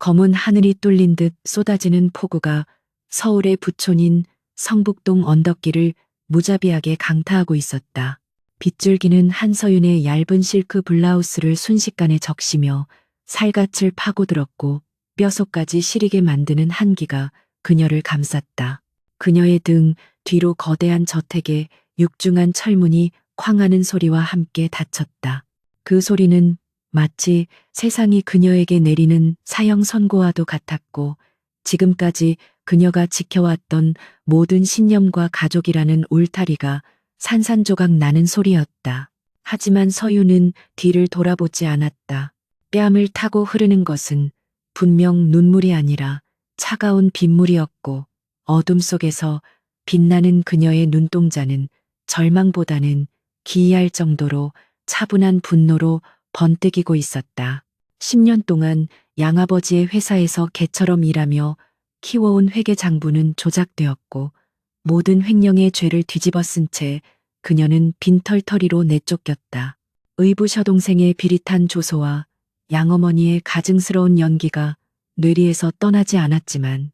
검은 하늘이 뚫린 듯 쏟아지는 폭우가 서울의 부촌인 성북동 언덕길을 무자비하게 강타하고 있었다. 빗줄기는 한서윤의 얇은 실크 블라우스를 순식간에 적시며 살갗을 파고들었고 뼛속까지 시리게 만드는 한기가 그녀를 감쌌다. 그녀의 등 뒤로 거대한 저택의 육중한 철문이 쾅하는 소리와 함께 닫혔다. 그 소리는 마치 세상이 그녀에게 내리는 사형 선고와도 같았고 지금까지 그녀가 지켜왔던 모든 신념과 가족이라는 울타리가 산산조각 나는 소리였다. 하지만 서유는 뒤를 돌아보지 않았다. 뺨을 타고 흐르는 것은 분명 눈물이 아니라 차가운 빗물이었고 어둠 속에서 빛나는 그녀의 눈동자는 절망보다는 기이할 정도로 차분한 분노로 번뜩이고 있었다. 10년 동안 양아버지의 회사에서 개처럼 일하며 키워온 회계장부는 조작되었고 모든 횡령의 죄를 뒤집어 쓴 채 그녀는 빈털터리로 내쫓겼다. 의붓 여동생의 비릿한 조소와 양어머니의 가증스러운 연기가 뇌리에서 떠나지 않았지만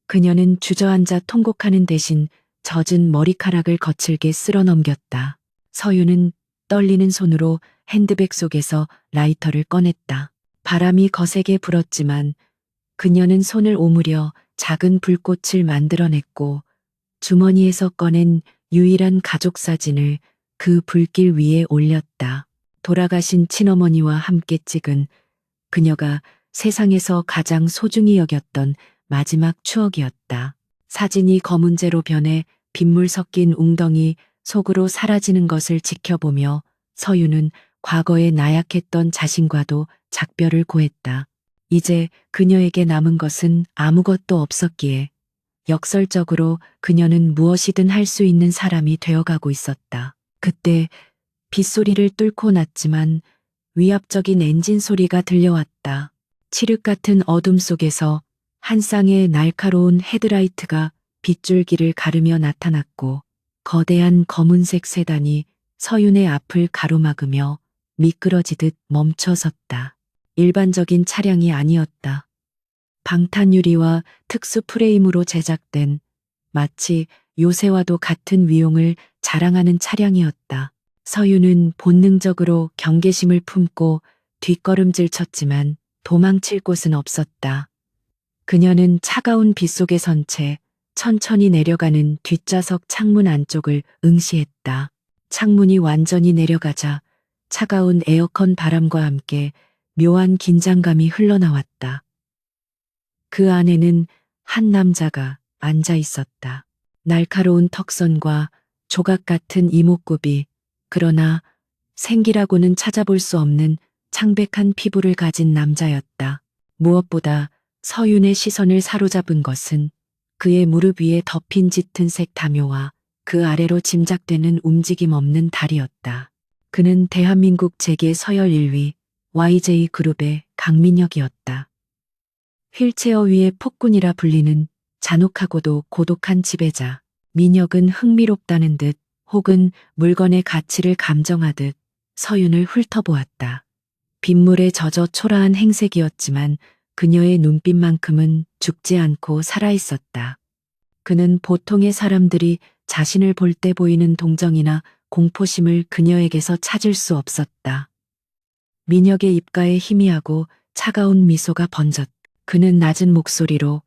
그녀는 주저앉아 통곡하는 대신 젖은 머리카락을 거칠게 쓸어 넘겼다. 서유는 떨리는 손으로 핸드백 속에서 라이터를 꺼냈다. 바람이 거세게 불었지만 그녀는 손을 오므려 작은 불꽃을 만들어냈고 주머니에서 꺼낸 유일한 가족 사진을 그 불길 위에 올렸다. 돌아가신 친어머니와 함께 찍은 그녀가 세상에서 가장 소중히 여겼던 마지막 추억이었다. 사진이 검은재로 변해 빗물 섞인 웅덩이 속으로 사라지는 것을 지켜보며 서유는 과거에 나약했던 자신과도 작별을 고했다. 이제 그녀에게 남은 것은 아무것도 없었기에 역설적으로 그녀는 무엇이든 할 수 있는 사람이 되어가고 있었다. 그때 빗소리를 뚫고 났지만 위압적인 엔진 소리가 들려왔다. 칠흑 같은 어둠 속에서 한 쌍의 날카로운 헤드라이트가 빗줄기를 가르며 나타났고 거대한 검은색 세단이 서윤의 앞을 가로막으며 미끄러지듯 멈춰섰다. 일반적인 차량이 아니었다. 방탄유리와 특수 프레임으로 제작된 마치 요새와도 같은 위용을 자랑하는 차량이었다. 서윤은 본능적으로 경계심을 품고 뒷걸음질 쳤지만 도망칠 곳은 없었다. 그녀는 차가운 빗속에 선 채 천천히 내려가는 뒷좌석 창문 안쪽을 응시했다. 창문이 완전히 내려가자 차가운 에어컨 바람과 함께 묘한 긴장감이 흘러나왔다. 그 안에는 한 남자가 앉아 있었다. 날카로운 턱선과 조각 같은 이목구비, 그러나 생기라고는 찾아볼 수 없는 창백한 피부를 가진 남자였다. 무엇보다 서윤의 시선을 사로잡은 것은 그의 무릎 위에 덮인 짙은 색 담요와 그 아래로 짐작되는 움직임 없는 다리였다. 그는 대한민국 재계 서열 1위 YJ그룹의 강민혁이었다. 휠체어 위의 폭군이라 불리는 잔혹하고도 고독한 지배자. 민혁은 흥미롭다는 듯 혹은 물건의 가치를 감정하듯 서윤을 훑어보았다. 빗물에 젖어 초라한 행색이었지만 그녀의 눈빛만큼은 죽지 않고 살아있었다. 그는 보통의 사람들이 자신을 볼 때 보이는 동정이나 공포심을 그녀에게서 찾을 수 없었다. 민혁의 입가에 희미하고 차가운 미소가 번졌다. 그는 낮은 목소리로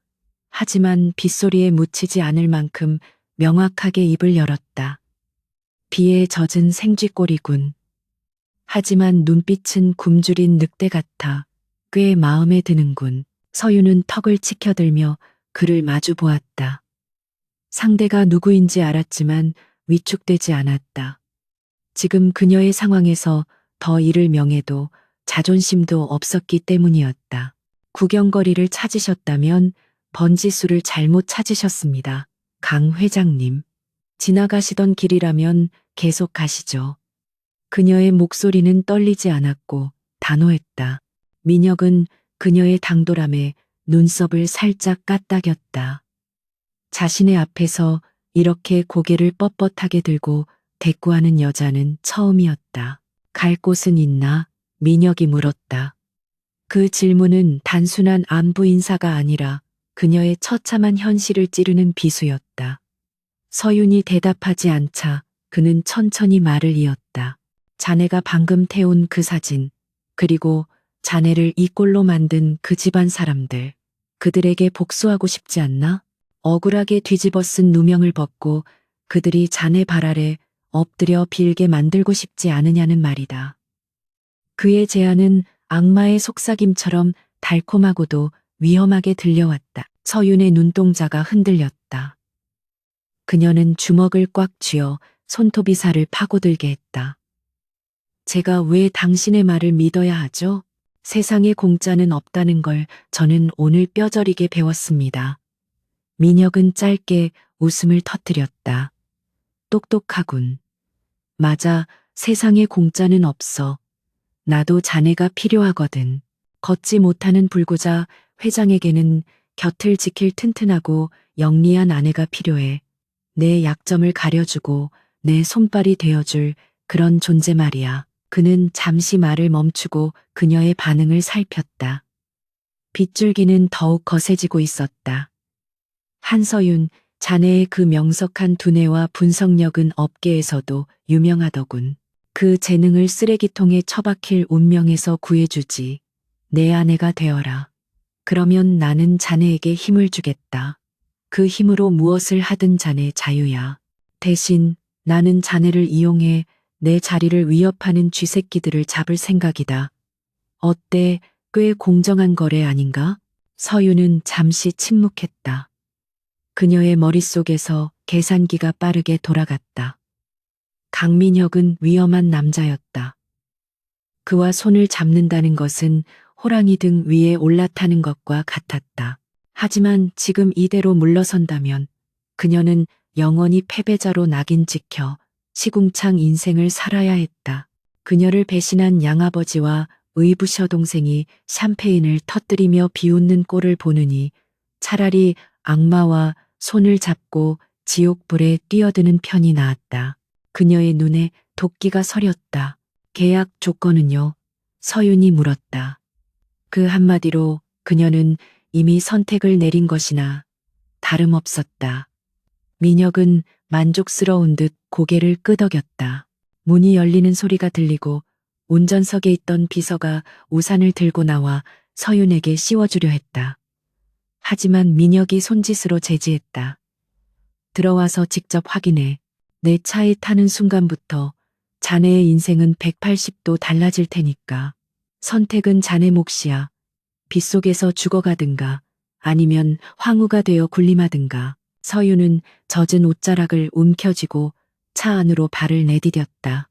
하지만 빗소리에 묻히지 않을 만큼 명확하게 입을 열었다. 비에 젖은 생쥐꼬리군. 하지만 눈빛은 굶주린 늑대 같아 꽤 마음에 드는군. 서윤은 턱을 치켜들며 그를 마주 보았다. 상대가 누구인지 알았지만 위축되지 않았다. 지금 그녀의 상황에서 더 잃을 명예도 자존심도 없었기 때문이었다. 구경거리를 찾으셨다면 번지수를 잘못 찾으셨습니다. 강 회장님. 지나가시던 길이라면 계속 가시죠. 그녀의 목소리는 떨리지 않았고 단호했다. 민혁은 그녀의 당돌함에 눈썹을 살짝 까딱였다. 자신의 앞에서 이렇게 고개를 뻣뻣하게 들고 대꾸하는 여자는 처음이었다. 갈 곳은 있나? 민혁이 물었다. 그 질문은 단순한 안부 인사가 아니라 그녀의 처참한 현실을 찌르는 비수였다. 서윤이 대답하지 않자 그는 천천히 말을 이었다. 자네가 방금 태운 그 사진, 그리고 자네를 이 꼴로 만든 그 집안 사람들, 그들에게 복수하고 싶지 않나? 억울하게 뒤집어 쓴 누명을 벗고 그들이 자네 발 아래 엎드려 빌게 만들고 싶지 않으냐는 말이다. 그의 제안은 악마의 속삭임처럼 달콤하고도 위험하게 들려왔다. 서윤의 눈동자가 흔들렸다. 그녀는 주먹을 꽉 쥐어 손톱이 살을 파고들게 했다. 제가 왜 당신의 말을 믿어야 하죠? 세상에 공짜는 없다는 걸 저는 오늘 뼈저리게 배웠습니다. 민혁은 짧게 웃음을 터뜨렸다. 똑똑하군. 맞아, 세상에 공짜는 없어. 나도 자네가 필요하거든. 걷지 못하는 불구자 회장에게는 곁을 지킬 튼튼하고 영리한 아내가 필요해. 내 약점을 가려주고 내 손발이 되어줄 그런 존재 말이야. 그는 잠시 말을 멈추고 그녀의 반응을 살폈다. 빗줄기는 더욱 거세지고 있었다. 한서윤, 자네의 그 명석한 두뇌와 분석력은 업계에서도 유명하더군. 그 재능을 쓰레기통에 처박힐 운명에서 구해주지. 내 아내가 되어라. 그러면 나는 자네에게 힘을 주겠다. 그 힘으로 무엇을 하든 자네 자유야. 대신 나는 자네를 이용해 내 자리를 위협하는 쥐새끼들을 잡을 생각이다. 어때? 꽤 공정한 거래 아닌가? 서윤은 잠시 침묵했다. 그녀의 머릿속에서 계산기가 빠르게 돌아갔다. 강민혁은 위험한 남자였다. 그와 손을 잡는다는 것은 호랑이 등 위에 올라타는 것과 같았다. 하지만 지금 이대로 물러선다면 그녀는 영원히 패배자로 낙인 찍혀 시궁창 인생을 살아야 했다. 그녀를 배신한 양아버지와 의부셔 동생이 샴페인을 터뜨리며 비웃는 꼴을 보느니 차라리 악마와 손을 잡고 지옥불에 뛰어드는 편이 나았다. 그녀의 눈에 도끼가 서렸다. 계약 조건은요? 서윤이 물었다. 그 한마디로 그녀는 이미 선택을 내린 것이나 다름없었다. 민혁은 만족스러운 듯 고개를 끄덕였다. 문이 열리는 소리가 들리고 운전석에 있던 비서가 우산을 들고 나와 서윤에게 씌워주려 했다. 하지만 민혁이 손짓으로 제지했다. 들어와서 직접 확인해. 내 차에 타는 순간부터 자네의 인생은 180도 달라질 테니까. 선택은 자네 몫이야. 빗속에서 죽어가든가 아니면 황후가 되어 군림하든가. 서윤은 젖은 옷자락을 움켜쥐고 차 안으로 발을 내디뎠다.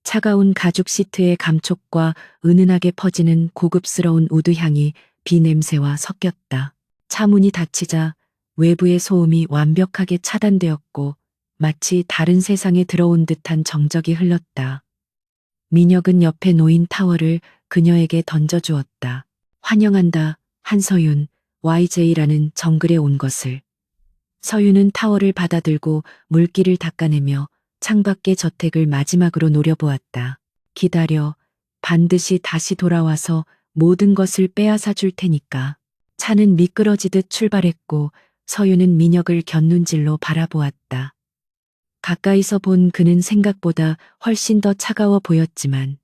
차가운 가죽 시트의 감촉과 은은하게 퍼지는 고급스러운 우드향이 비 냄새와 섞였다. 차 문이 닫히자 외부의 소음이 완벽하게 차단되었고 마치 다른 세상에 들어온 듯한 정적이 흘렀다. 민혁은 옆에 놓인 타월을 그녀에게 던져주었다. 환영한다, 한서윤, YJ라는 정글에 온 것을. 서윤은 타월을 받아들고 물기를 닦아내며 창밖의 저택을 마지막으로 노려보았다. 기다려. 반드시 다시 돌아와서 모든 것을 빼앗아 줄 테니까. 차는 미끄러지듯 출발했고 서윤은 민혁을 곁눈질로 바라보았다. 가까이서 본 그는 생각보다 훨씬 더 차가워 보였지만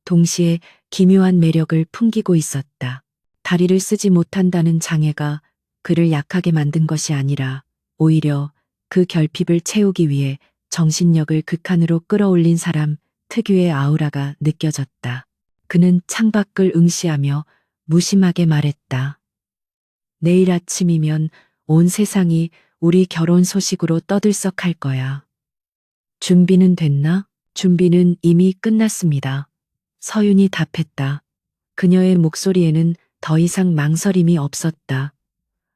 동시에 기묘한 매력을 풍기고 있었다. 다리를 쓰지 못한다는 장애가 그를 약하게 만든 것이 아니라 오히려 그 결핍을 채우기 위해 정신력을 극한으로 끌어올린 사람 특유의 아우라가 느껴졌다. 그는 창밖을 응시하며 무심하게 말했다. 내일 아침이면 온 세상이 우리 결혼 소식으로 떠들썩할 거야. 준비는 됐나? 준비는 이미 끝났습니다. 서윤이 답했다. 그녀의 목소리에는 더 이상 망설임이 없었다.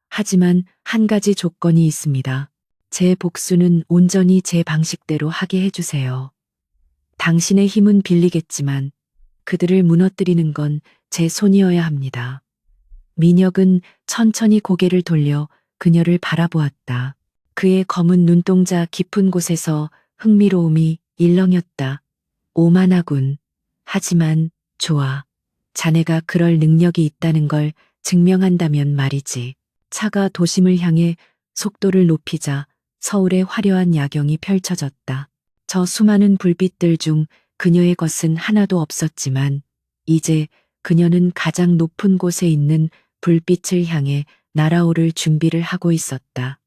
하지만 한 가지 조건이 있습니다. 제 복수는 온전히 제 방식대로 하게 해주세요. 당신의 힘은 빌리겠지만 그들을 무너뜨리는 건 제 손이어야 합니다. 민혁은 천천히 고개를 돌려 그녀를 바라보았다. 그의 검은 눈동자 깊은 곳에서 흥미로움이 일렁였다. 오만하군. 하지만 좋아. 자네가 그럴 능력이 있다는 걸 증명한다면 말이지. 차가 도심을 향해 속도를 높이자 서울의 화려한 야경이 펼쳐졌다. 저 수많은 불빛들 중 그녀의 것은 하나도 없었지만 이제 그녀는 가장 높은 곳에 있는 불빛을 향해 날아오를 준비를 하고 있었다.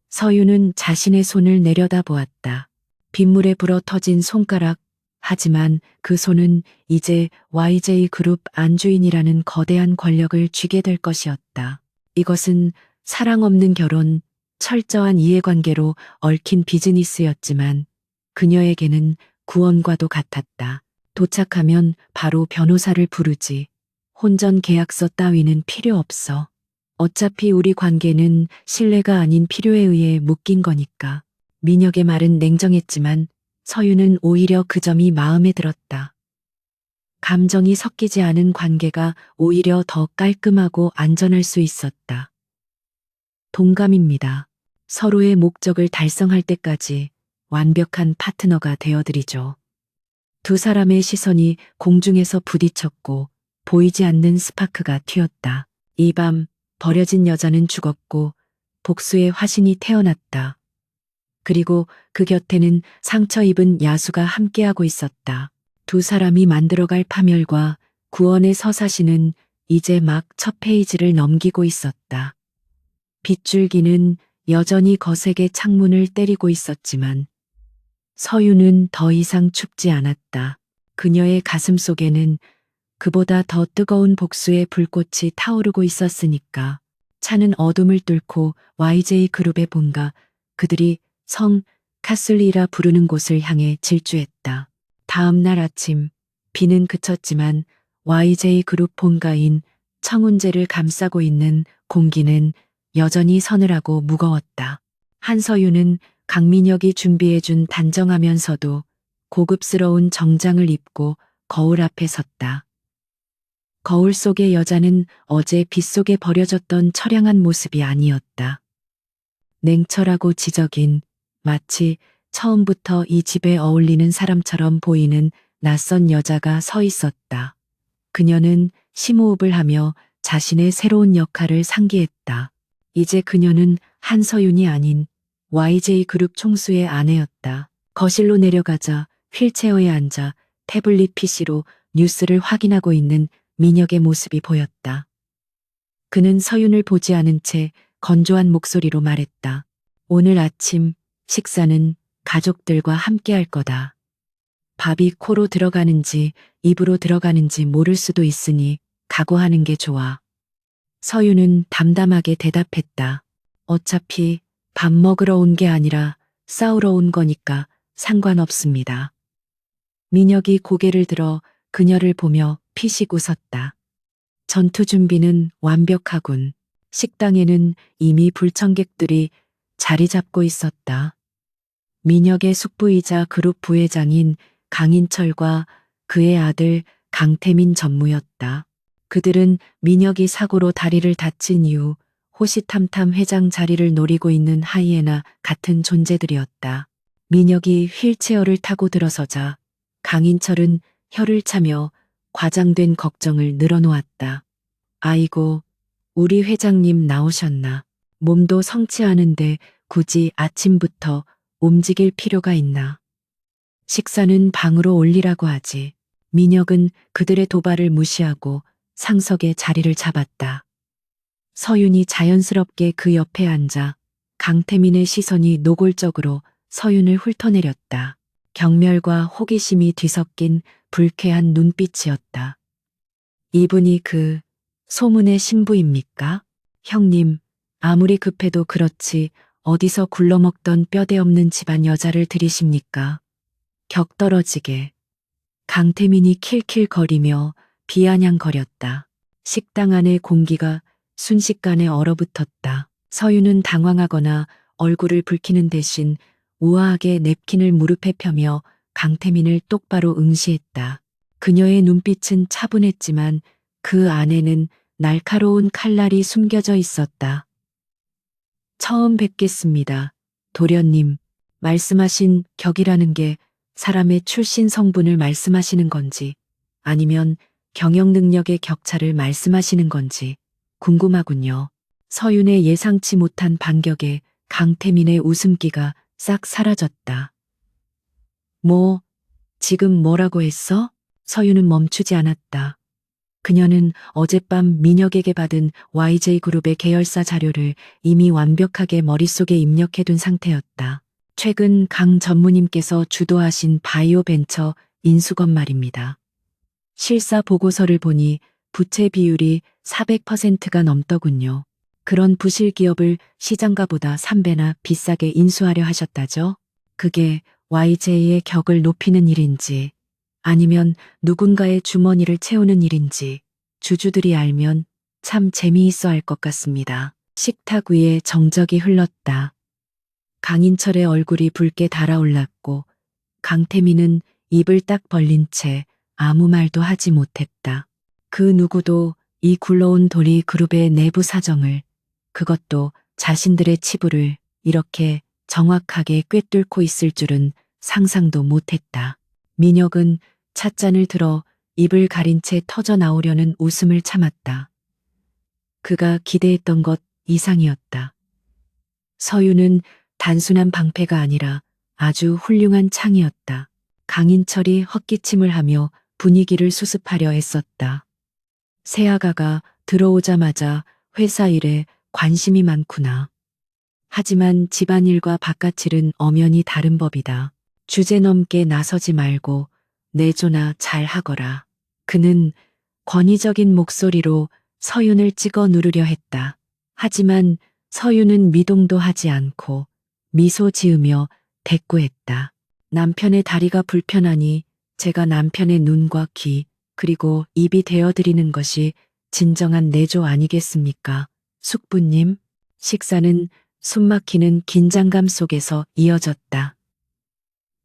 서유는 자신의 손을 내려다보았다. 빗물에 불어 터진 손가락, 하지만 그 손은 이제 YJ그룹 안주인이라는 거대한 권력을 쥐게 될 것이었다. 이것은 사랑 없는 결혼, 철저한 이해관계로 얽힌 비즈니스였지만 그녀에게는 구원과도 같았다. 도착하면 바로 변호사를 부르지. 혼전 계약서 따위는 필요 없어. 어차피 우리 관계는 신뢰가 아닌 필요에 의해 묶인 거니까. 민혁의 말은 냉정했지만 서유는 오히려 그 점이 마음에 들었다. 감정이 섞이지 않은 관계가 오히려 더 깔끔하고 안전할 수 있었다. 동감입니다. 서로의 목적을 달성할 때까지 완벽한 파트너가 되어드리죠. 두 사람의 시선이 공중에서 부딪혔고 보이지 않는 스파크가 튀었다. 이 밤 버려진 여자는 죽었고 복수의 화신이 태어났다. 그리고 그 곁에는 상처 입은 야수가 함께하고 있었다. 두 사람이 만들어갈 파멸과 구원의 서사시는 이제 막 첫 페이지를 넘기고 있었다. 빗줄기는 여전히 거세게 창문을 때리고 있었지만 서유는 더 이상 춥지 않았다. 그녀의 가슴 속에는 그보다 더 뜨거운 복수의 불꽃이 타오르고 있었으니까. 차는 어둠을 뚫고 YJ그룹의 본가, 그들이 성 카슬리라 부르는 곳을 향해 질주했다. 다음 날 아침 비는 그쳤지만 YJ그룹 본가인 청운제를 감싸고 있는 공기는 여전히 서늘하고 무거웠다. 한서유는 강민혁이 준비해준 단정하면서도 고급스러운 정장을 입고 거울 앞에 섰다. 거울 속의 여자는 어제 빗속에 버려졌던 처량한 모습이 아니었다. 냉철하고 지적인, 마치 처음부터 이 집에 어울리는 사람처럼 보이는 낯선 여자가 서 있었다. 그녀는 심호흡을 하며 자신의 새로운 역할을 상기했다. 이제 그녀는 한서윤이 아닌 YJ그룹 총수의 아내였다. 거실로 내려가자 휠체어에 앉아 태블릿 PC로 뉴스를 확인하고 있는 민혁의 모습이 보였다. 그는 서윤을 보지 않은 채 건조한 목소리로 말했다. 오늘 아침 식사는 가족들과 함께 할 거다. 밥이 코로 들어가는지 입으로 들어가는지 모를 수도 있으니 각오하는 게 좋아. 서윤은 담담하게 대답했다. 어차피 밥 먹으러 온 게 아니라 싸우러 온 거니까 상관없습니다. 민혁이 고개를 들어 그녀를 보며 피식 웃었다. 전투 준비는 완벽하군. 식당에는 이미 불청객들이 자리 잡고 있었다. 민혁의 숙부이자 그룹 부회장인 강인철과 그의 아들 강태민 전무였다. 그들은 민혁이 사고로 다리를 다친 이후 호시탐탐 회장 자리를 노리고 있는 하이에나 같은 존재들이었다. 민혁이 휠체어를 타고 들어서자 강인철은 혀를 차며 과장된 걱정을 늘어놓았다. 아이고, 우리 회장님 나오셨나. 몸도 성취하는데 굳이 아침부터 움직일 필요가 있나. 식사는 방으로 올리라고 하지. 민혁은 그들의 도발을 무시하고 상석에 자리를 잡았다. 서윤이 자연스럽게 그 옆에 앉아 강태민의 시선이 노골적으로 서윤을 훑어내렸다. 경멸과 호기심이 뒤섞인 불쾌한 눈빛이었다. 이분이 그 소문의 신부입니까? 형님, 아무리 급해도 그렇지 어디서 굴러먹던 뼈대 없는 집안 여자를 들이십니까? 격 떨어지게. 강태민이 킬킬거리며 비아냥거렸다. 식당 안의 공기가 순식간에 얼어붙었다. 서윤은 당황하거나 얼굴을 붉히는 대신 우아하게 냅킨을 무릎에 펴며 강태민을 똑바로 응시했다. 그녀의 눈빛은 차분했지만 그 안에는 날카로운 칼날이 숨겨져 있었다. 처음 뵙겠습니다. 도련님, 말씀하신 격이라는 게 사람의 출신 성분을 말씀하시는 건지 아니면 경영 능력의 격차를 말씀하시는 건지 궁금하군요. 서윤의 예상치 못한 반격에 강태민의 웃음기가 싹 사라졌다. 뭐, 지금 뭐라고 했어? 서윤은 멈추지 않았다. 그녀는 어젯밤 민혁에게 받은 YJ그룹의 계열사 자료를 이미 완벽하게 머릿속에 입력해둔 상태였다. 최근 강 전무님께서 주도하신 바이오 벤처 인수건 말입니다. 실사 보고서를 보니 부채 비율이 400%가 넘더군요. 그런 부실 기업을 시장가보다 3배나 비싸게 인수하려 하셨다죠? 그게 YJ의 격을 높이는 일인지 아니면 누군가의 주머니를 채우는 일인지 주주들이 알면 참 재미있어 할 것 같습니다. 식탁 위에 정적이 흘렀다. 강인철의 얼굴이 붉게 달아올랐고 강태민은 입을 딱 벌린 채 아무 말도 하지 못했다. 그 누구도 이 굴러온 도리 그룹의 내부 사정을, 그것도 자신들의 치부를 이렇게 정확하게 꿰뚫고 있을 줄은 상상도 못했다. 민혁은 찻잔을 들어 입을 가린 채 터져 나오려는 웃음을 참았다. 그가 기대했던 것 이상이었다. 서유는 단순한 방패가 아니라 아주 훌륭한 창이었다. 강인철이 헛기침을 하며 분위기를 수습하려 애썼다. 새아가가 들어오자마자 회사 일에 관심이 많구나. 하지만 집안일과 바깥일은 엄연히 다른 법이다. 주제 넘게 나서지 말고 내조나 잘 하거라. 그는 권위적인 목소리로 서윤을 찍어 누르려 했다. 하지만 서윤은 미동도 하지 않고 미소 지으며 대꾸했다. 남편의 다리가 불편하니 제가 남편의 눈과 귀 그리고 입이 되어드리는 것이 진정한 내조 아니겠습니까? 숙부님, 식사는 숨막히는 긴장감 속에서 이어졌다.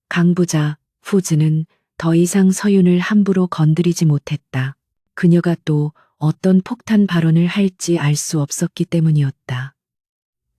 강부자, 후즈는 더 이상 서윤을 함부로 건드리지 못했다. 그녀가 또 어떤 폭탄 발언을 할지 알 수 없었기 때문이었다.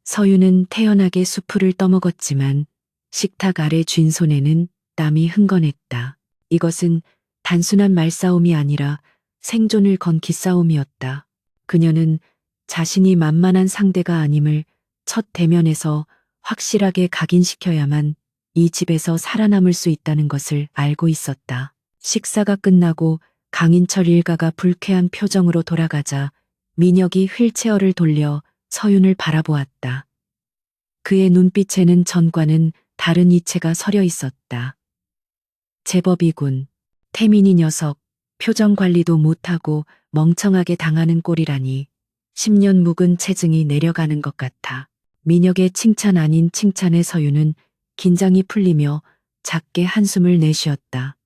서윤은 태연하게 수프를 떠먹었지만 식탁 아래 쥔 손에는 땀이 흥건했다. 이것은 단순한 말싸움이 아니라 생존을 건 기싸움이었다. 그녀는 자신이 만만한 상대가 아님을 첫 대면에서 확실하게 각인시켜야만 이 집에서 살아남을 수 있다는 것을 알고 있었다. 식사가 끝나고 강인철 일가가 불쾌한 표정으로 돌아가자 민혁이 휠체어를 돌려 서윤을 바라보았다. 그의 눈빛에는 전과는 다른 이체가 서려 있었다. 제법이군. 태민이 녀석, 표정 관리도 못하고 멍청하게 당하는 꼴이라니 10년 묵은 체증이 내려가는 것 같아. 민혁의 칭찬 아닌 칭찬에 서윤은 긴장이 풀리며 작게 한숨을 내쉬었다.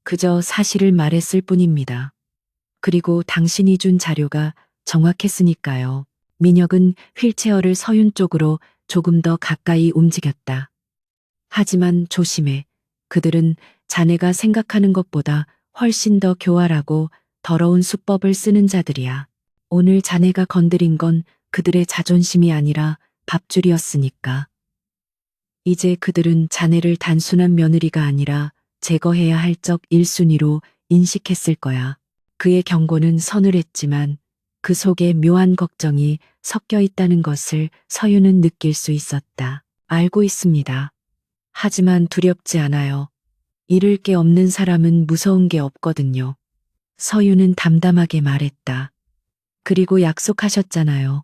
그저 사실을 말했을 뿐입니다. 그리고 당신이 준 자료가 정확했으니까요. 민혁은 휠체어를 서윤 쪽으로 조금 더 가까이 움직였다. 하지만 조심해. 그들은 자네가 생각하는 것보다 훨씬 더 교활하고 더러운 수법을 쓰는 자들이야. 오늘 자네가 건드린 건 그들의 자존심이 아니라 밥줄이었으니까. 이제 그들은 자네를 단순한 며느리가 아니라 제거해야 할 적 1순위로 인식했을 거야. 그의 경고는 서늘했지만 그 속에 묘한 걱정이 섞여 있다는 것을 서윤은 느낄 수 있었다. 알고 있습니다. 하지만 두렵지 않아요. 잃을 게 없는 사람은 무서운 게 없거든요. 서윤은 담담하게 말했다. 그리고 약속하셨잖아요.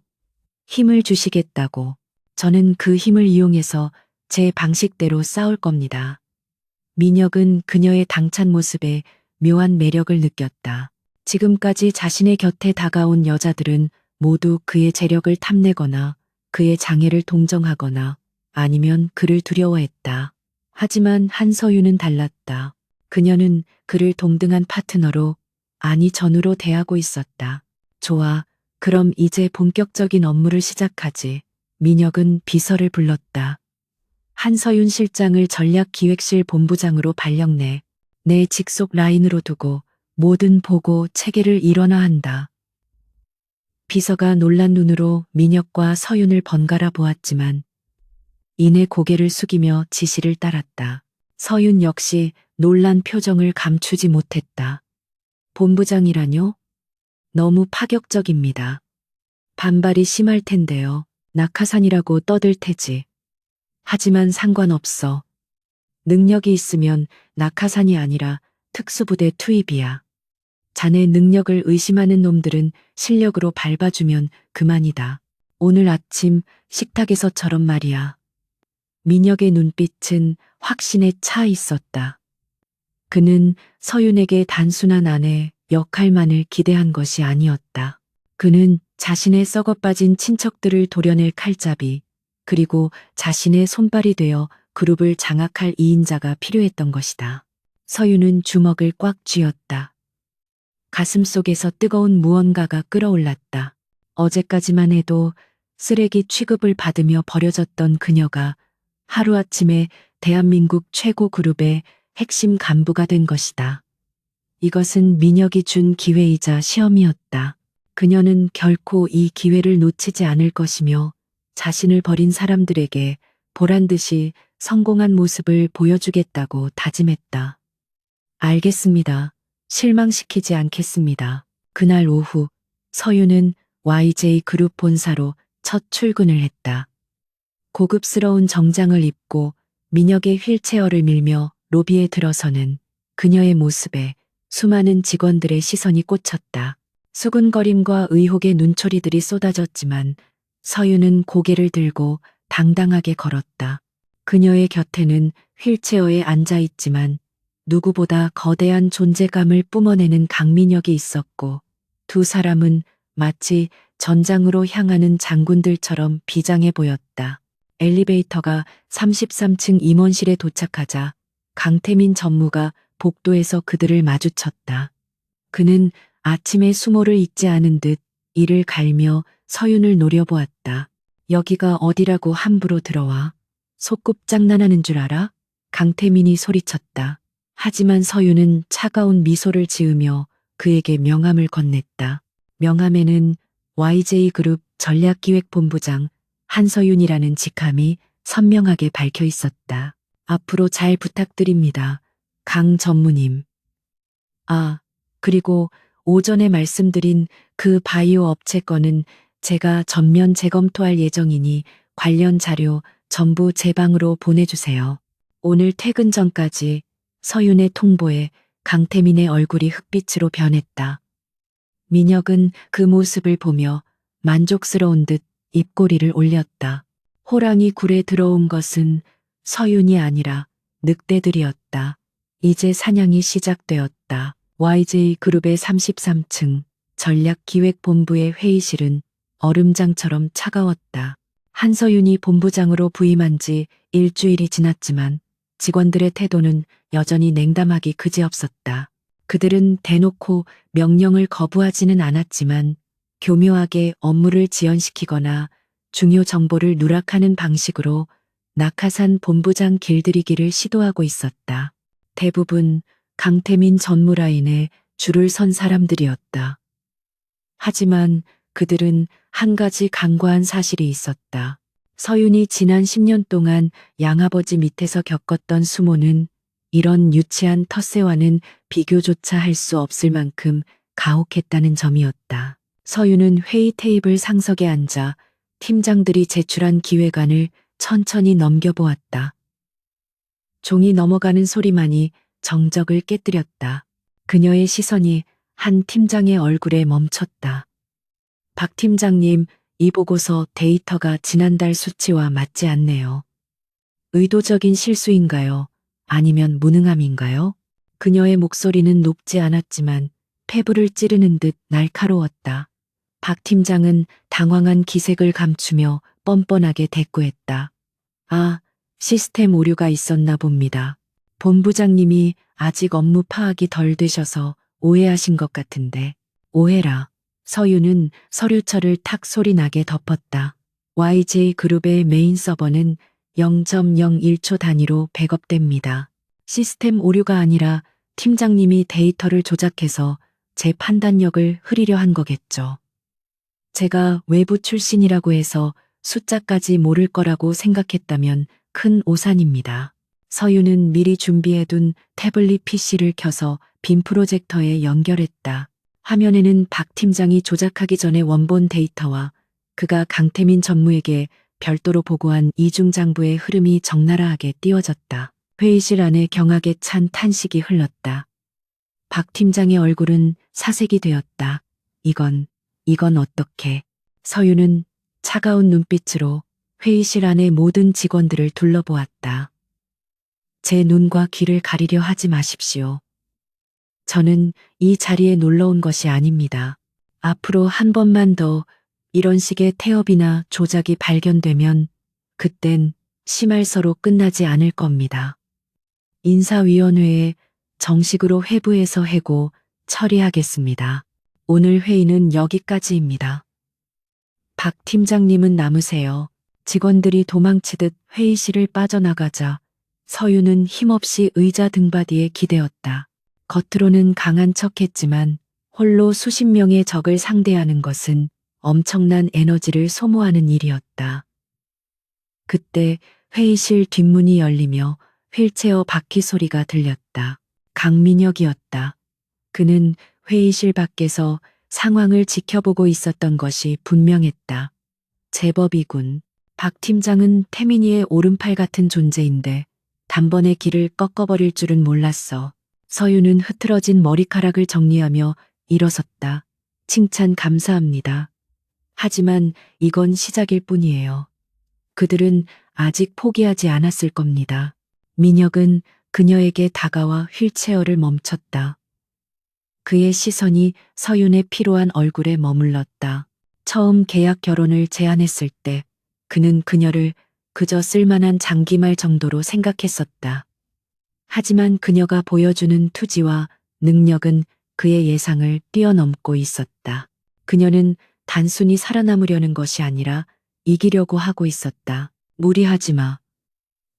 힘을 주시겠다고. 저는 그 힘을 이용해서 제 방식대로 싸울 겁니다. 민혁은 그녀의 당찬 모습에 묘한 매력을 느꼈다. 지금까지 자신의 곁에 다가온 여자들은 모두 그의 재력을 탐내거나 그의 장애를 동정하거나 아니면 그를 두려워했다. 하지만 한서윤은 달랐다. 그녀는 그를 동등한 파트너로, 아니 전우로 대하고 있었다. 좋아, 그럼 이제 본격적인 업무를 시작하지. 민혁은 비서를 불렀다. 한서윤 실장을 전략기획실 본부장으로 발령내. 내 직속 라인으로 두고 모든 보고 체계를 일원화한다. 비서가 놀란 눈으로 민혁과 서윤을 번갈아 보았지만 이내 고개를 숙이며 지시를 따랐다. 서윤 역시 놀란 표정을 감추지 못했다. 본부장이라뇨? 너무 파격적입니다. 반발이 심할 텐데요. 낙하산이라고 떠들 테지. 하지만 상관없어. 능력이 있으면 낙하산이 아니라 특수부대 투입이야. 자네 능력을 의심하는 놈들은 실력으로 밟아주면 그만이다. 오늘 아침 식탁에서처럼 말이야. 민혁의 눈빛은 확신에 차 있었다. 그는 서윤에게 단순한 아내 역할만을 기대한 것이 아니었다. 그는 자신의 썩어빠진 친척들을 도려낼 칼잡이, 그리고 자신의 손발이 되어 그룹을 장악할 2인자가 필요했던 것이다. 서윤은 주먹을 꽉 쥐었다. 가슴속에서 뜨거운 무언가가 끓어올랐다. 어제까지만 해도 쓰레기 취급을 받으며 버려졌던 그녀가 하루아침에 대한민국 최고 그룹의 핵심 간부가 된 것이다. 이것은 민혁이 준 기회이자 시험이었다. 그녀는 결코 이 기회를 놓치지 않을 것이며 자신을 버린 사람들에게 보란듯이 성공한 모습을 보여주겠다고 다짐했다. 알겠습니다. 실망시키지 않겠습니다. 그날 오후 서윤은 YJ 그룹 본사로 첫 출근을 했다. 고급스러운 정장을 입고 민혁의 휠체어를 밀며 로비에 들어서는 그녀의 모습에 수많은 직원들의 시선이 꽂혔다. 수군거림과 의혹의 눈초리들이 쏟아졌지만 서윤은 고개를 들고 당당하게 걸었다. 그녀의 곁에는 휠체어에 앉아 있지만 누구보다 거대한 존재감을 뿜어내는 강민혁이 있었고 두 사람은 마치 전장으로 향하는 장군들처럼 비장해 보였다. 엘리베이터가 33층 임원실에 도착하자 강태민 전무가 복도에서 그들을 마주쳤다. 그는 아침의 수모를 잊지 않은 듯 이를 갈며 서윤을 노려보았다. 여기가 어디라고 함부로 들어와. 소꿉장난하는 줄 알아? 강태민이 소리쳤다. 하지만 서윤은 차가운 미소를 지으며 그에게 명함을 건넸다. 명함에는 YJ그룹 전략기획본부장 한서윤이라는 직함이 선명하게 박혀 있었다. 앞으로 잘 부탁드립니다. 강 전무님. 아, 그리고 오전에 말씀드린 그 바이오 업체 건은 제가 전면 재검토할 예정이니 관련 자료 전부 제 방으로 보내주세요. 오늘 퇴근 전까지 서윤의 통보에 강태민의 얼굴이 흑빛으로 변했다. 민혁은 그 모습을 보며 만족스러운 듯 입꼬리를 올렸다. 호랑이 굴에 들어온 것은 서윤이 아니라 늑대들이었다. 이제 사냥이 시작되었다. YJ그룹의 33층 전략기획본부의 회의실은 얼음장처럼 차가웠다. 한서윤이 본부장으로 부임한 지 일주일이 지났지만 직원들의 태도는 여전히 냉담하기 그지없었다. 그들은 대놓고 명령을 거부하지는 않았지만 교묘하게 업무를 지연시키거나 중요 정보를 누락하는 방식으로 낙하산 본부장 길들이기를 시도하고 있었다. 대부분 강태민 전무라인에 줄을 선 사람들이었다. 하지만 그들은 한 가지 간과한 사실이 있었다. 서윤이 지난 10년 동안 양아버지 밑에서 겪었던 수모는 이런 유치한 텃세와는 비교조차 할 수 없을 만큼 가혹했다는 점이었다. 서윤은 회의 테이블 상석에 앉아 팀장들이 제출한 기획안을 천천히 넘겨보았다. 종이 넘어가는 소리만이 정적을 깨뜨렸다. 그녀의 시선이 한 팀장의 얼굴에 멈췄다. 박 팀장님, 이 보고서 데이터가 지난달 수치와 맞지 않네요. 의도적인 실수인가요? 아니면 무능함인가요? 그녀의 목소리는 높지 않았지만 폐부를 찌르는 듯 날카로웠다. 박 팀장은 당황한 기색을 감추며 뻔뻔하게 대꾸했다. 아, 시스템 오류가 있었나 봅니다. 본부장님이 아직 업무 파악이 덜 되셔서 오해하신 것 같은데. 오해라. 서윤은 서류철을 탁 소리나게 덮었다. YJ그룹의 메인 서버는 0.01초 단위로 백업됩니다. 시스템 오류가 아니라 팀장님이 데이터를 조작해서 제 판단력을 흐리려 한 거겠죠. 제가 외부 출신이라고 해서 숫자까지 모를 거라고 생각했다면 큰 오산입니다. 서윤은 미리 준비해둔 태블릿 PC를 켜서 빔 프로젝터에 연결했다. 화면에는 박 팀장이 조작하기 전에 원본 데이터와 그가 강태민 전무에게 별도로 보고한 이중장부의 흐름이 적나라하게 띄워졌다. 회의실 안에 경악에 찬 탄식이 흘렀다. 박 팀장의 얼굴은 사색이 되었다. 이건 어떻게? 서윤은 차가운 눈빛으로 회의실 안의 모든 직원들을 둘러보았다. 제 눈과 귀를 가리려 하지 마십시오. 저는 이 자리에 놀러 온 것이 아닙니다. 앞으로 한 번만 더 이런 식의 태업이나 조작이 발견되면 그땐 심할서로 끝나지 않을 겁니다. 인사위원회에 정식으로 회부해서 해고 처리하겠습니다. 오늘 회의는 여기까지입니다. 박 팀장님은 남으세요. 직원들이 도망치듯 회의실을 빠져나가자 서윤은 힘없이 의자 등받이에 기대었다. 겉으로는 강한 척했지만 홀로 수십 명의 적을 상대하는 것은 엄청난 에너지를 소모하는 일이었다. 그때 회의실 뒷문이 열리며 휠체어 바퀴 소리가 들렸다. 강민혁이었다. 그는 회의실 밖에서 상황을 지켜보고 있었던 것이 분명했다. 제법이군. 박 팀장은 태민이의 오른팔 같은 존재인데 단번에 길을 꺾어버릴 줄은 몰랐어. 서윤은 흐트러진 머리카락을 정리하며 일어섰다. 칭찬 감사합니다. 하지만 이건 시작일 뿐이에요. 그들은 아직 포기하지 않았을 겁니다. 민혁은 그녀에게 다가와 휠체어를 멈췄다. 그의 시선이 서윤의 피로한 얼굴에 머물렀다. 처음 계약 결혼을 제안했을 때 그는 그녀를 그저 쓸만한 장기말 정도로 생각했었다. 하지만 그녀가 보여주는 투지와 능력은 그의 예상을 뛰어넘고 있었다. 그녀는 단순히 살아남으려는 것이 아니라 이기려고 하고 있었다. 무리하지 마.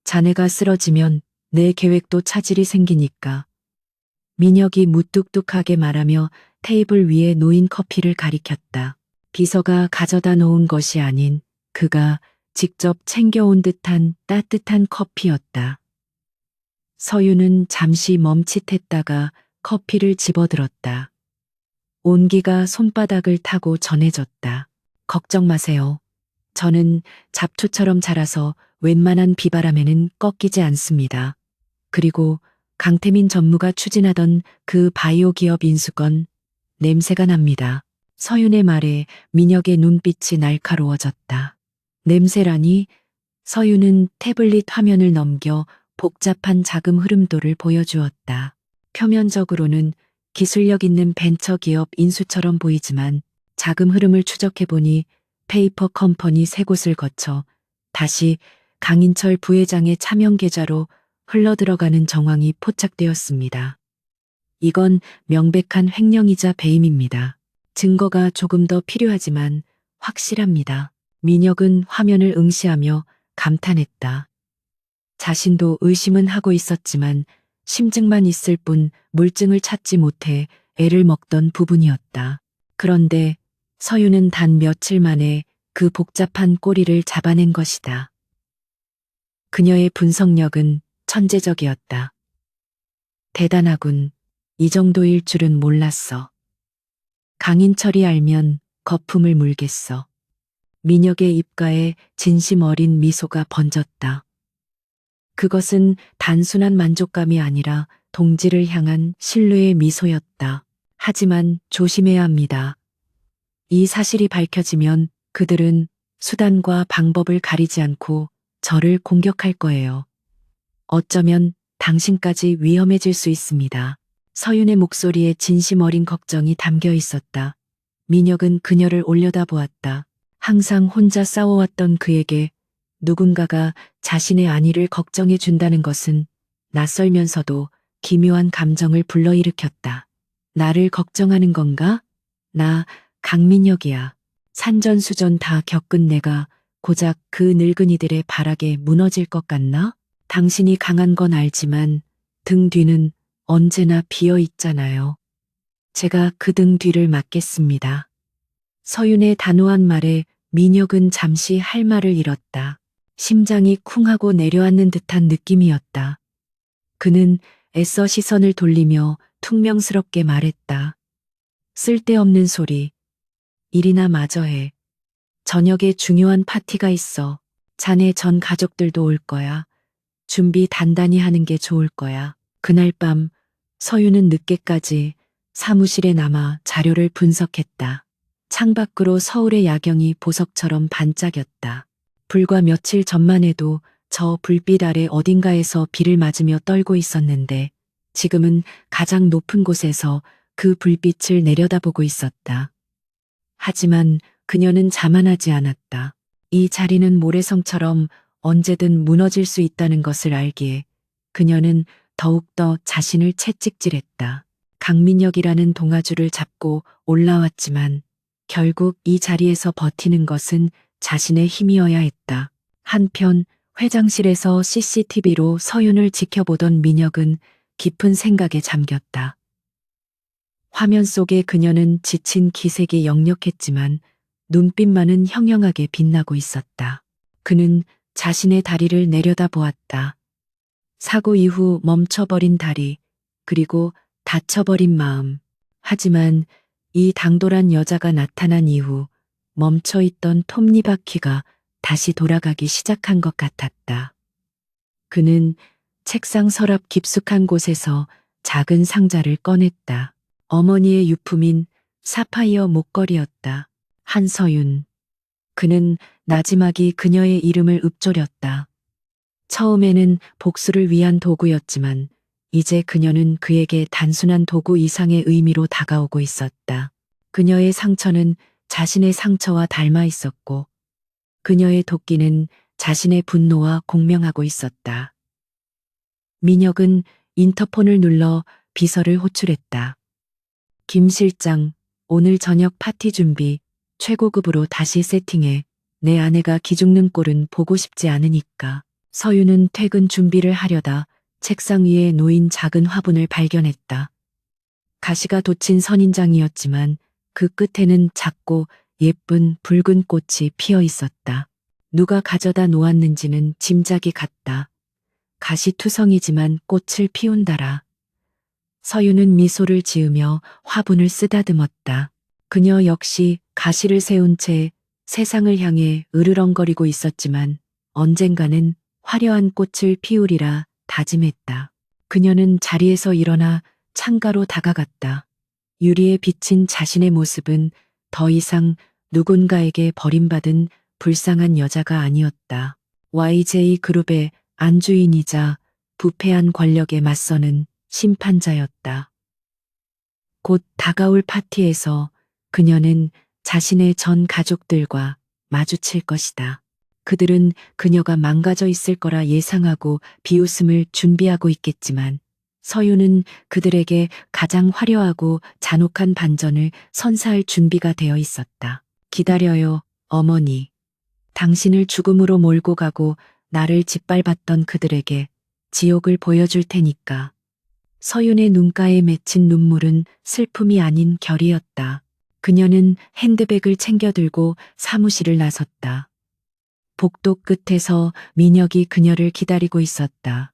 자네가 쓰러지면 내 계획도 차질이 생기니까. 민혁이 무뚝뚝하게 말하며 테이블 위에 놓인 커피를 가리켰다. 비서가 가져다 놓은 것이 아닌 그가 직접 챙겨온 듯한 따뜻한 커피였다. 서윤은 잠시 멈칫했다가 커피를 집어들었다. 온기가 손바닥을 타고 전해졌다. 걱정 마세요. 저는 잡초처럼 자라서 웬만한 비바람에는 꺾이지 않습니다. 그리고 강태민 전무가 추진하던 그 바이오 기업 인수건 냄새가 납니다. 서윤의 말에 민혁의 눈빛이 날카로워졌다. 냄새라니? 서윤은 태블릿 화면을 넘겨 복잡한 자금 흐름도를 보여주었다. 표면적으로는 기술력 있는 벤처 기업 인수처럼 보이지만 자금 흐름을 추적해보니 페이퍼 컴퍼니 세 곳을 거쳐 다시 강인철 부회장의 차명 계좌로 흘러들어가는 정황이 포착되었습니다. 이건 명백한 횡령이자 배임입니다. 증거가 조금 더 필요하지만 확실합니다. 민혁은 화면을 응시하며 감탄했다. 자신도 의심은 하고 있었지만 심증만 있을 뿐 물증을 찾지 못해 애를 먹던 부분이었다. 그런데 서윤은 단 며칠 만에 그 복잡한 꼬리를 잡아낸 것이다. 그녀의 분석력은 천재적이었다. 대단하군. 이 정도일 줄은 몰랐어. 강인철이 알면 거품을 물겠어. 민혁의 입가에 진심 어린 미소가 번졌다. 그것은 단순한 만족감이 아니라 동지를 향한 신뢰의 미소였다. 하지만 조심해야 합니다. 이 사실이 밝혀지면 그들은 수단과 방법을 가리지 않고 저를 공격할 거예요. 어쩌면 당신까지 위험해질 수 있습니다. 서윤의 목소리에 진심 어린 걱정이 담겨 있었다. 민혁은 그녀를 올려다보았다. 항상 혼자 싸워왔던 그에게 누군가가 자신의 안위를 걱정해 준다는 것은 낯설면서도 기묘한 감정을 불러일으켰다. 나를 걱정하는 건가? 나 강민혁이야. 산전수전 다 겪은 내가 고작 그 늙은이들의 발악에 무너질 것 같나? 당신이 강한 건 알지만 등 뒤는 언제나 비어 있잖아요. 제가 그 등 뒤를 막겠습니다. 서윤의 단호한 말에 민혁은 잠시 할 말을 잃었다. 심장이 쿵하고 내려앉는 듯한 느낌이었다. 그는 애써 시선을 돌리며 퉁명스럽게 말했다. 쓸데없는 소리. 일이나 마저 해. 저녁에 중요한 파티가 있어. 자네 전 가족들도 올 거야. 준비 단단히 하는 게 좋을 거야. 그날 밤 서유는 늦게까지 사무실에 남아 자료를 분석했다. 창밖으로 서울의 야경이 보석처럼 반짝였다. 불과 며칠 전만 해도 저 불빛 아래 어딘가에서 비를 맞으며 떨고 있었는데 지금은 가장 높은 곳에서 그 불빛을 내려다보고 있었다. 하지만 그녀는 자만하지 않았다. 이 자리는 모래성처럼 언제든 무너질 수 있다는 것을 알기에 그녀는 더욱더 자신을 채찍질했다. 강민혁이라는 동아줄을 잡고 올라왔지만 결국 이 자리에서 버티는 것은 자신의 힘이어야 했다. 한편 회장실에서 CCTV로 서윤을 지켜보던 민혁은 깊은 생각에 잠겼다. 화면 속의 그녀는 지친 기색이 역력했지만 눈빛만은 형형하게 빛나고 있었다. 그는 자신의 다리를 내려다보았다. 사고 이후 멈춰버린 다리, 그리고 다쳐버린 마음. 하지만 이 당돌한 여자가 나타난 이후 멈춰있던 톱니바퀴가 다시 돌아가기 시작한 것 같았다. 그는 책상 서랍 깊숙한 곳에서 작은 상자를 꺼냈다. 어머니의 유품인 사파이어 목걸이였다. 한서윤. 그는 나지막이 그녀의 이름을 읊조렸다. 처음에는 복수를 위한 도구였지만 이제 그녀는 그에게 단순한 도구 이상의 의미로 다가오고 있었다. 그녀의 상처는 자신의 상처와 닮아 있었고 그녀의 도끼는 자신의 분노와 공명하고 있었다. 민혁은 인터폰을 눌러 비서를 호출했다. 김 실장, 오늘 저녁 파티 준비 최고급으로 다시 세팅해. 내 아내가 기죽는 꼴은 보고 싶지 않으니까. 서유는 퇴근 준비를 하려다 책상 위에 놓인 작은 화분을 발견했다. 가시가 돋친 선인장이었지만 그 끝에는 작고 예쁜 붉은 꽃이 피어 있었다. 누가 가져다 놓았는지는 짐작이 갔다. 가시투성이지만 꽃을 피운다라. 서유는 미소를 지으며 화분을 쓰다듬었다. 그녀 역시 가시를 세운 채 세상을 향해 으르렁거리고 있었지만 언젠가는 화려한 꽃을 피우리라 다짐했다. 그녀는 자리에서 일어나 창가로 다가갔다. 유리에 비친 자신의 모습은 더 이상 누군가에게 버림받은 불쌍한 여자가 아니었다. YJ 그룹의 안주인이자 부패한 권력에 맞서는 심판자였다. 곧 다가올 파티에서 그녀는 자신의 전 가족들과 마주칠 것이다. 그들은 그녀가 망가져 있을 거라 예상하고 비웃음을 준비하고 있겠지만 서유는 그들에게 가장 화려하고 잔혹한 반전을 선사할 준비가 되어 있었다. 기다려요, 어머니. 당신을 죽음으로 몰고 가고 나를 짓밟았던 그들에게 지옥을 보여줄 테니까. 서윤의 눈가에 맺힌 눈물은 슬픔이 아닌 결이었다. 그녀는 핸드백을 챙겨들고 사무실을 나섰다. 복도 끝에서 민혁이 그녀를 기다리고 있었다.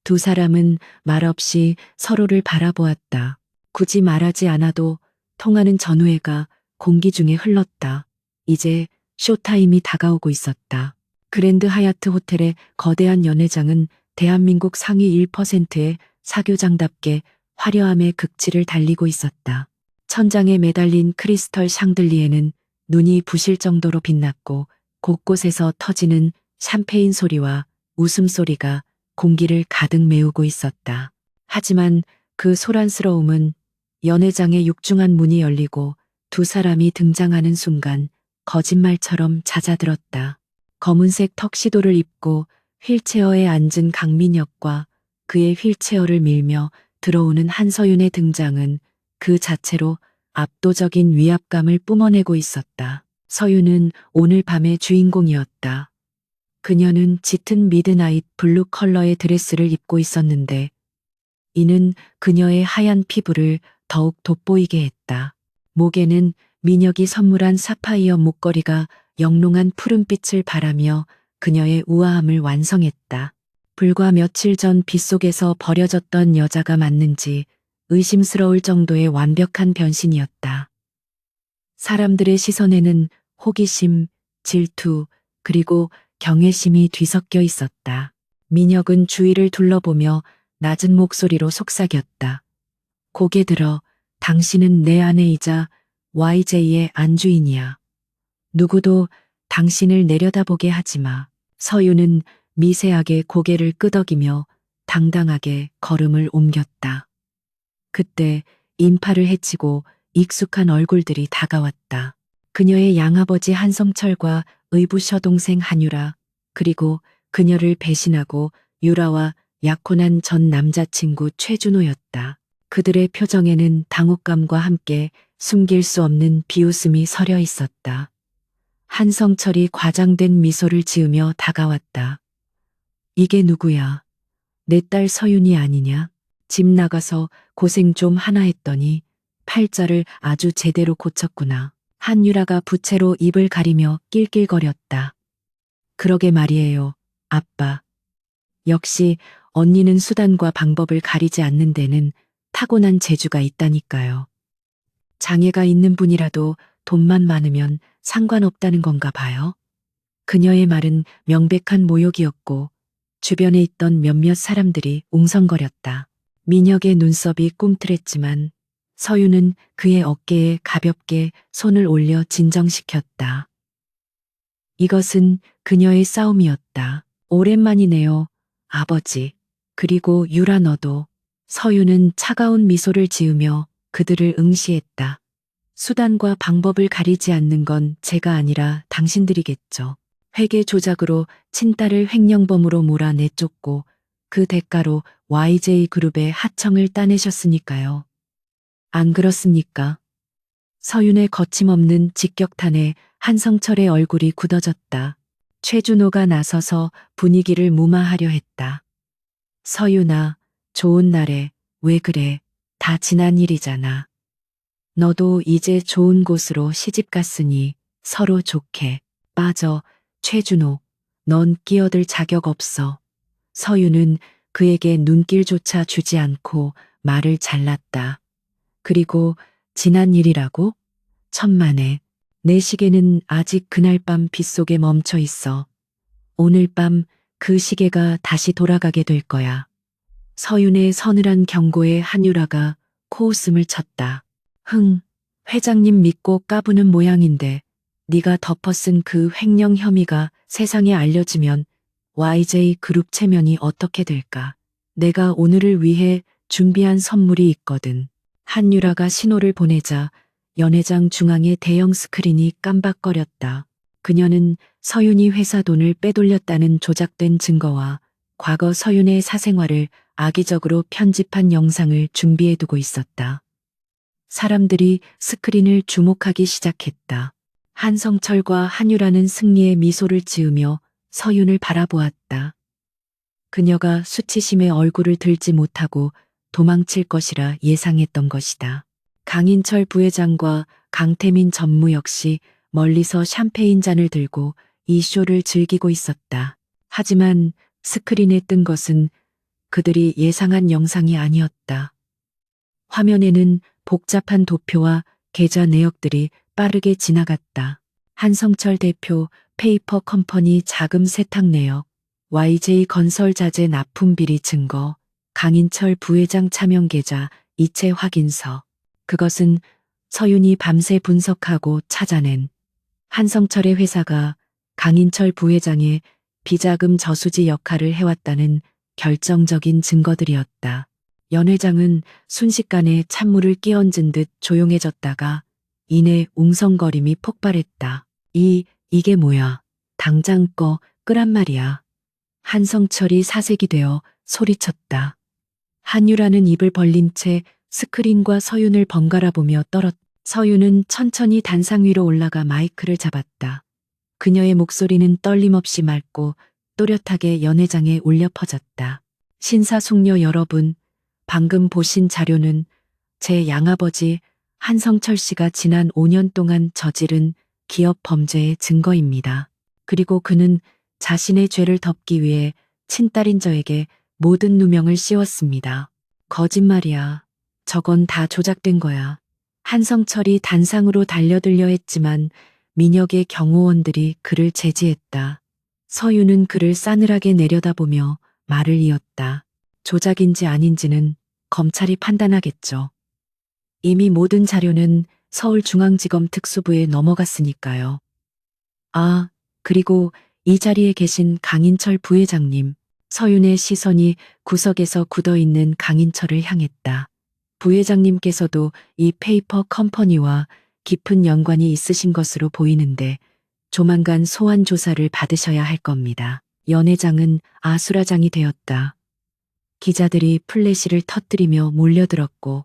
두 사람은 말없이 서로를 바라보았다. 굳이 말하지 않아도 통하는 전우회가 공기 중에 흘렀다. 이제 쇼타임이 다가오고 있었다. 그랜드 하얏트 호텔의 거대한 연회장은 대한민국 상위 1%의 사교장답게 화려함의 극치를 달리고 있었다. 천장에 매달린 크리스털 샹들리에는 눈이 부실 정도로 빛났고 곳곳에서 터지는 샴페인 소리와 웃음소리가 공기를 가득 메우고 있었다. 하지만 그 소란스러움은 연회장의 육중한 문이 열리고 두 사람이 등장하는 순간 거짓말처럼 잦아들었다. 검은색 턱시도를 입고 휠체어에 앉은 강민혁과 그의 휠체어를 밀며 들어오는 한서윤의 등장은 그 자체로 압도적인 위압감을 뿜어내고 있었다. 서윤은 오늘 밤의 주인공이었다. 그녀는 짙은 미드나잇 블루 컬러의 드레스를 입고 있었는데 이는 그녀의 하얀 피부를 더욱 돋보이게 했다. 목에는 민혁이 선물한 사파이어 목걸이가 영롱한 푸른빛을 발하며 그녀의 우아함을 완성했다. 불과 며칠 전 빗속에서 버려졌던 여자가 맞는지 의심스러울 정도의 완벽한 변신이었다. 사람들의 시선에는 호기심, 질투, 그리고 경외심이 뒤섞여 있었다. 민혁은 주위를 둘러보며 낮은 목소리로 속삭였다. 고개 들어 당신은 내 아내이자 YJ의 안주인이야. 누구도 당신을 내려다보게 하지 마. 서유는 미세하게 고개를 끄덕이며 당당하게 걸음을 옮겼다. 그때 인파를 헤치고 익숙한 얼굴들이 다가왔다. 그녀의 양아버지 한성철과 의부셔 동생 한유라, 그리고 그녀를 배신하고 유라와 약혼한 전 남자친구 최준호였다. 그들의 표정에는 당혹감과 함께 숨길 수 없는 비웃음이 서려 있었다. 한성철이 과장된 미소를 지으며 다가왔다. 이게 누구야? 내 딸 서윤이 아니냐? 집 나가서 고생 좀 하나 했더니 팔자를 아주 제대로 고쳤구나. 한유라가 부채로 입을 가리며 낄낄거렸다. 그러게 말이에요, 아빠. 역시 언니는 수단과 방법을 가리지 않는 데는 타고난 재주가 있다니까요. 장애가 있는 분이라도 돈만 많으면 상관없다는 건가 봐요. 그녀의 말은 명백한 모욕이었고 주변에 있던 몇몇 사람들이 웅성거렸다. 민혁의 눈썹이 꿈틀했지만 서유는 그의 어깨에 가볍게 손을 올려 진정시켰다. 이것은 그녀의 싸움이었다. 오랜만이네요, 아버지. 그리고 유라 너도. 서유는 차가운 미소를 지으며 그들을 응시했다. 수단과 방법을 가리지 않는 건 제가 아니라 당신들이겠죠. 회계 조작으로 친딸을 횡령범으로 몰아내쫓고 그 대가로 YJ그룹의 하청을 따내셨으니까요. 안 그렇습니까? 서윤의 거침없는 직격탄에 한성철의 얼굴이 굳어졌다. 최준호가 나서서 분위기를 무마하려 했다. 서윤아, 좋은 날에 왜 그래? 다 지난 일이잖아. 너도 이제 좋은 곳으로 시집 갔으니 서로 좋게 빠져. 최준호, 넌 끼어들 자격 없어. 서윤은 그에게 눈길조차 주지 않고 말을 잘랐다. 그리고 지난 일이라고? 천만에. 내 시계는 아직 그날 밤 빗속에 멈춰 있어. 오늘 밤 그 시계가 다시 돌아가게 될 거야. 서윤의 서늘한 경고에 한유라가 코웃음을 쳤다. 회장님 믿고 까부는 모양인데 네가 덮어쓴 그 횡령 혐의가 세상에 알려지면 YJ 그룹 체면이 어떻게 될까? 내가 오늘을 위해 준비한 선물이 있거든. 한유라가 신호를 보내자 연회장 중앙의 대형 스크린이 깜박거렸다. 그녀는 서윤이 회사 돈을 빼돌렸다는 조작된 증거와 과거 서윤의 사생활을 악의적으로 편집한 영상을 준비해두고 있었다. 사람들이 스크린을 주목하기 시작했다. 한성철과 한유라는 승리의 미소를 지으며 서윤을 바라보았다. 그녀가 수치심에 얼굴을 들지 못하고 도망칠 것이라 예상했던 것이다. 강인철 부회장과 강태민 전무 역시 멀리서 샴페인 잔을 들고 이 쇼를 즐기고 있었다. 하지만 스크린에 뜬 것은 그들이 예상한 영상이 아니었다. 화면에는 복잡한 도표와 계좌 내역들이 빠르게 지나갔다. 한성철 대표 페이퍼 컴퍼니 자금 세탁 내역, YJ 건설 자재 납품 비리 증거, 강인철 부회장 차명 계좌 이체 확인서. 그것은 서윤이 밤새 분석하고 찾아낸 한성철의 회사가 강인철 부회장의 비자금 저수지 역할을 해왔다는 결정적인 증거들이었다. 연 회장은 순식간에 찬물을 끼얹은 듯 조용해졌다가 이내 웅성거림이 폭발했다. 이게 뭐야? 당장 끄란 말이야. 한성철이 사색이 되어 소리쳤다. 한유라는 입을 벌린 채 스크린과 서윤을 번갈아 보며 서윤은 천천히 단상 위로 올라가 마이크를 잡았다. 그녀의 목소리는 떨림없이 맑고 또렷하게 연회장에 울려 퍼졌다. 신사숙녀 여러분, 방금 보신 자료는 제 양아버지 한성철 씨가 지난 5년 동안 저지른 기업 범죄의 증거입니다. 그리고 그는 자신의 죄를 덮기 위해 친딸인 저에게 모든 누명을 씌웠습니다. 거짓말이야. 저건 다 조작된 거야. 한성철이 단상으로 달려들려 했지만 민혁의 경호원들이 그를 제지했다. 서유는 그를 싸늘하게 내려다보며 말을 이었다. 조작인지 아닌지는 검찰이 판단하겠죠. 이미 모든 자료는 서울중앙지검 특수부에 넘어갔으니까요. 아, 그리고 이 자리에 계신 강인철 부회장님. 서윤의 시선이 구석에서 굳어있는 강인철을 향했다. 부회장님께서도 이 페이퍼 컴퍼니와 깊은 연관이 있으신 것으로 보이는데 조만간 소환 조사를 받으셔야 할 겁니다. 연 회장은 아수라장이 되었다. 기자들이 플래시를 터뜨리며 몰려들었고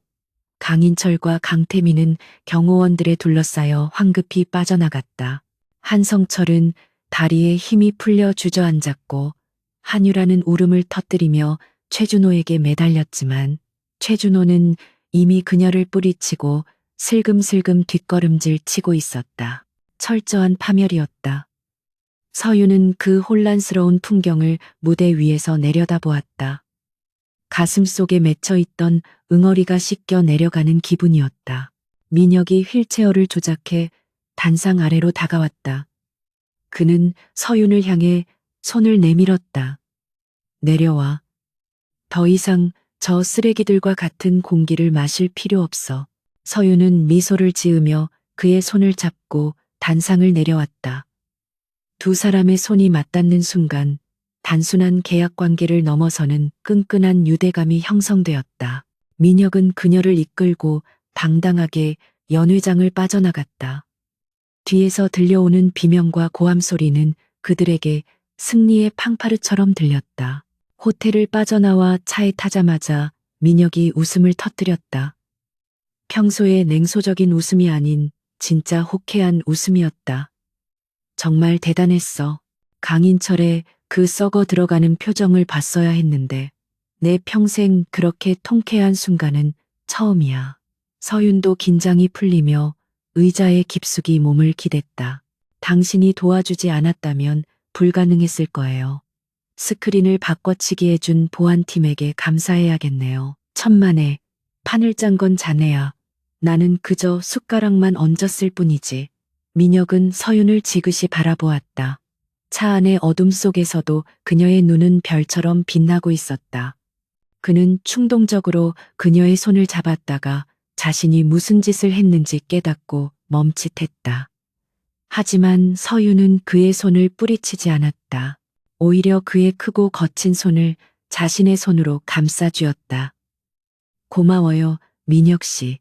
강인철과 강태민은 경호원들에 둘러싸여 황급히 빠져나갔다. 한성철은 다리에 힘이 풀려 주저앉았고 한유라는 울음을 터뜨리며 최준호에게 매달렸지만 최준호는 이미 그녀를 뿌리치고 슬금슬금 뒷걸음질 치고 있었다. 철저한 파멸이었다. 서유는 그 혼란스러운 풍경을 무대 위에서 내려다보았다. 가슴 속에 맺혀있던 응어리가 씻겨 내려가는 기분이었다. 민혁이 휠체어를 조작해 단상 아래로 다가왔다. 그는 서윤을 향해 손을 내밀었다. 내려와. 더 이상 저 쓰레기들과 같은 공기를 마실 필요 없어. 서윤은 미소를 지으며 그의 손을 잡고 단상을 내려왔다. 두 사람의 손이 맞닿는 순간 단순한 계약 관계를 넘어서는 끈끈한 유대감이 형성되었다. 민혁은 그녀를 이끌고 당당하게 연회장을 빠져나갔다. 뒤에서 들려오는 비명과 고함 소리는 그들에게 승리의 팡파르처럼 들렸다. 호텔을 빠져나와 차에 타자마자 민혁이 웃음을 터뜨렸다. 평소의 냉소적인 웃음이 아닌 진짜 호쾌한 웃음이었다. 정말 대단했어. 강인철의 그 썩어 들어가는 표정을 봤어야 했는데 내 평생 그렇게 통쾌한 순간은 처음이야. 서윤도 긴장이 풀리며 의자에 깊숙이 몸을 기댔다. 당신이 도와주지 않았다면 불가능했을 거예요. 스크린을 바꿔치기 해준 보안팀에게 감사해야겠네요. 천만에 판을 짠 건 자네야. 나는 그저 숟가락만 얹었을 뿐이지. 민혁은 서윤을 지그시 바라보았다. 차 안의 어둠 속에서도 그녀의 눈은 별처럼 빛나고 있었다. 그는 충동적으로 그녀의 손을 잡았다가 자신이 무슨 짓을 했는지 깨닫고 멈칫했다. 하지만 서윤은 그의 손을 뿌리치지 않았다. 오히려 그의 크고 거친 손을 자신의 손으로 감싸쥐었다. 고마워요, 민혁 씨.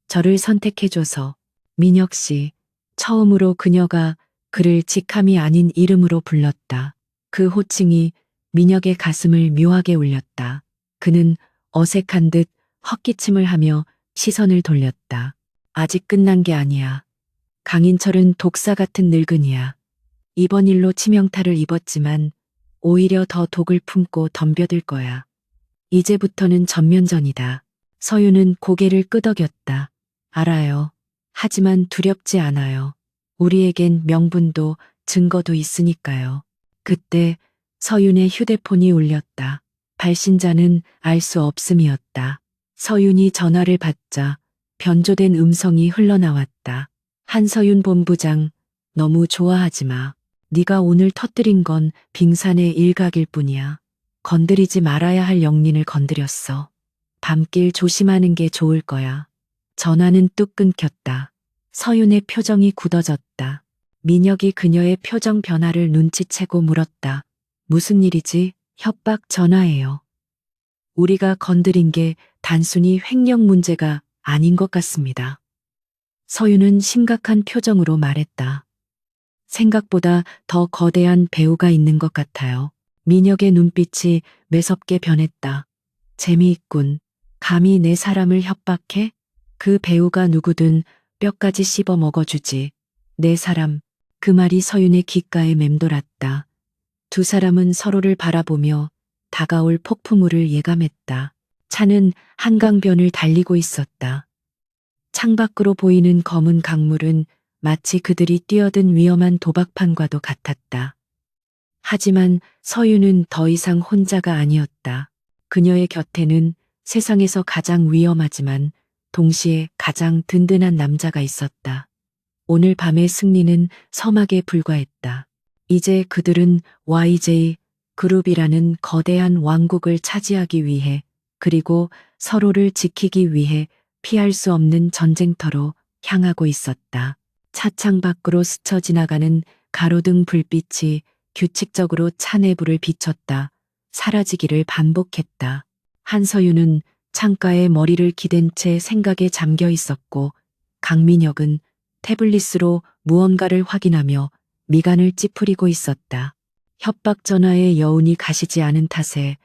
저를 선택해줘서. 민혁 씨. 처음으로 그녀가 그를 직함이 아닌 이름으로 불렀다. 그 호칭이 민혁의 가슴을 묘하게 울렸다. 그는 어색한 듯 헛기침을 하며 시선을 돌렸다. 아직 끝난 게 아니야. 강인철은 독사 같은 늙은이야. 이번 일로 치명타를 입었지만 오히려 더 독을 품고 덤벼들 거야. 이제부터는 전면전이다. 서윤은 고개를 끄덕였다. 알아요. 하지만 두렵지 않아요. 우리에겐 명분도 증거도 있으니까요. 그때 서윤의 휴대폰이 울렸다. 발신자는 알 수 없음이었다. 서윤이 전화를 받자 변조된 음성이 흘러나왔다. 한서윤 본부장, 너무 좋아하지 마. 네가 오늘 터뜨린 건 빙산의 일각일 뿐이야. 건드리지 말아야 할 영린을 건드렸어. 밤길 조심하는 게 좋을 거야. 전화는 뚝 끊겼다. 서윤의 표정이 굳어졌다. 민혁이 그녀의 표정 변화를 눈치채고 물었다. 무슨 일이지? 협박 전화예요. 우리가 건드린 게 단순히 횡령 문제가 아닌 것 같습니다. 서윤은 심각한 표정으로 말했다. 생각보다 더 거대한 배우가 있는 것 같아요. 민혁의 눈빛이 매섭게 변했다. 재미있군. 감히 내 사람을 협박해? 그 배우가 누구든 뼈까지 씹어 먹어주지. 내 사람. 그 말이 서윤의 귓가에 맴돌았다. 두 사람은 서로를 바라보며 다가올 폭풍우를 예감했다. 차는 한강변을 달리고 있었다. 창밖으로 보이는 검은 강물은 마치 그들이 뛰어든 위험한 도박판과도 같았다. 하지만 서유는 더 이상 혼자가 아니었다. 그녀의 곁에는 세상에서 가장 위험하지만 동시에 가장 든든한 남자가 있었다. 오늘 밤의 승리는 서막에 불과했다. 이제 그들은 YJ 그룹이라는 거대한 왕국을 차지하기 위해 그리고 서로를 지키기 위해 피할 수 없는 전쟁터로 향하고 있었다. 차창 밖으로 스쳐 지나가는 가로등 불빛이 규칙적으로 차 내부를 비췄다. 사라지기를 반복했다. 한서윤은 창가에 머리를 기댄 채 생각에 잠겨 있었고 강민혁은 태블릿으로 무언가를 확인하며 미간을 찌푸리고 있었다. 협박 전화의 여운이 가시지 않은 탓에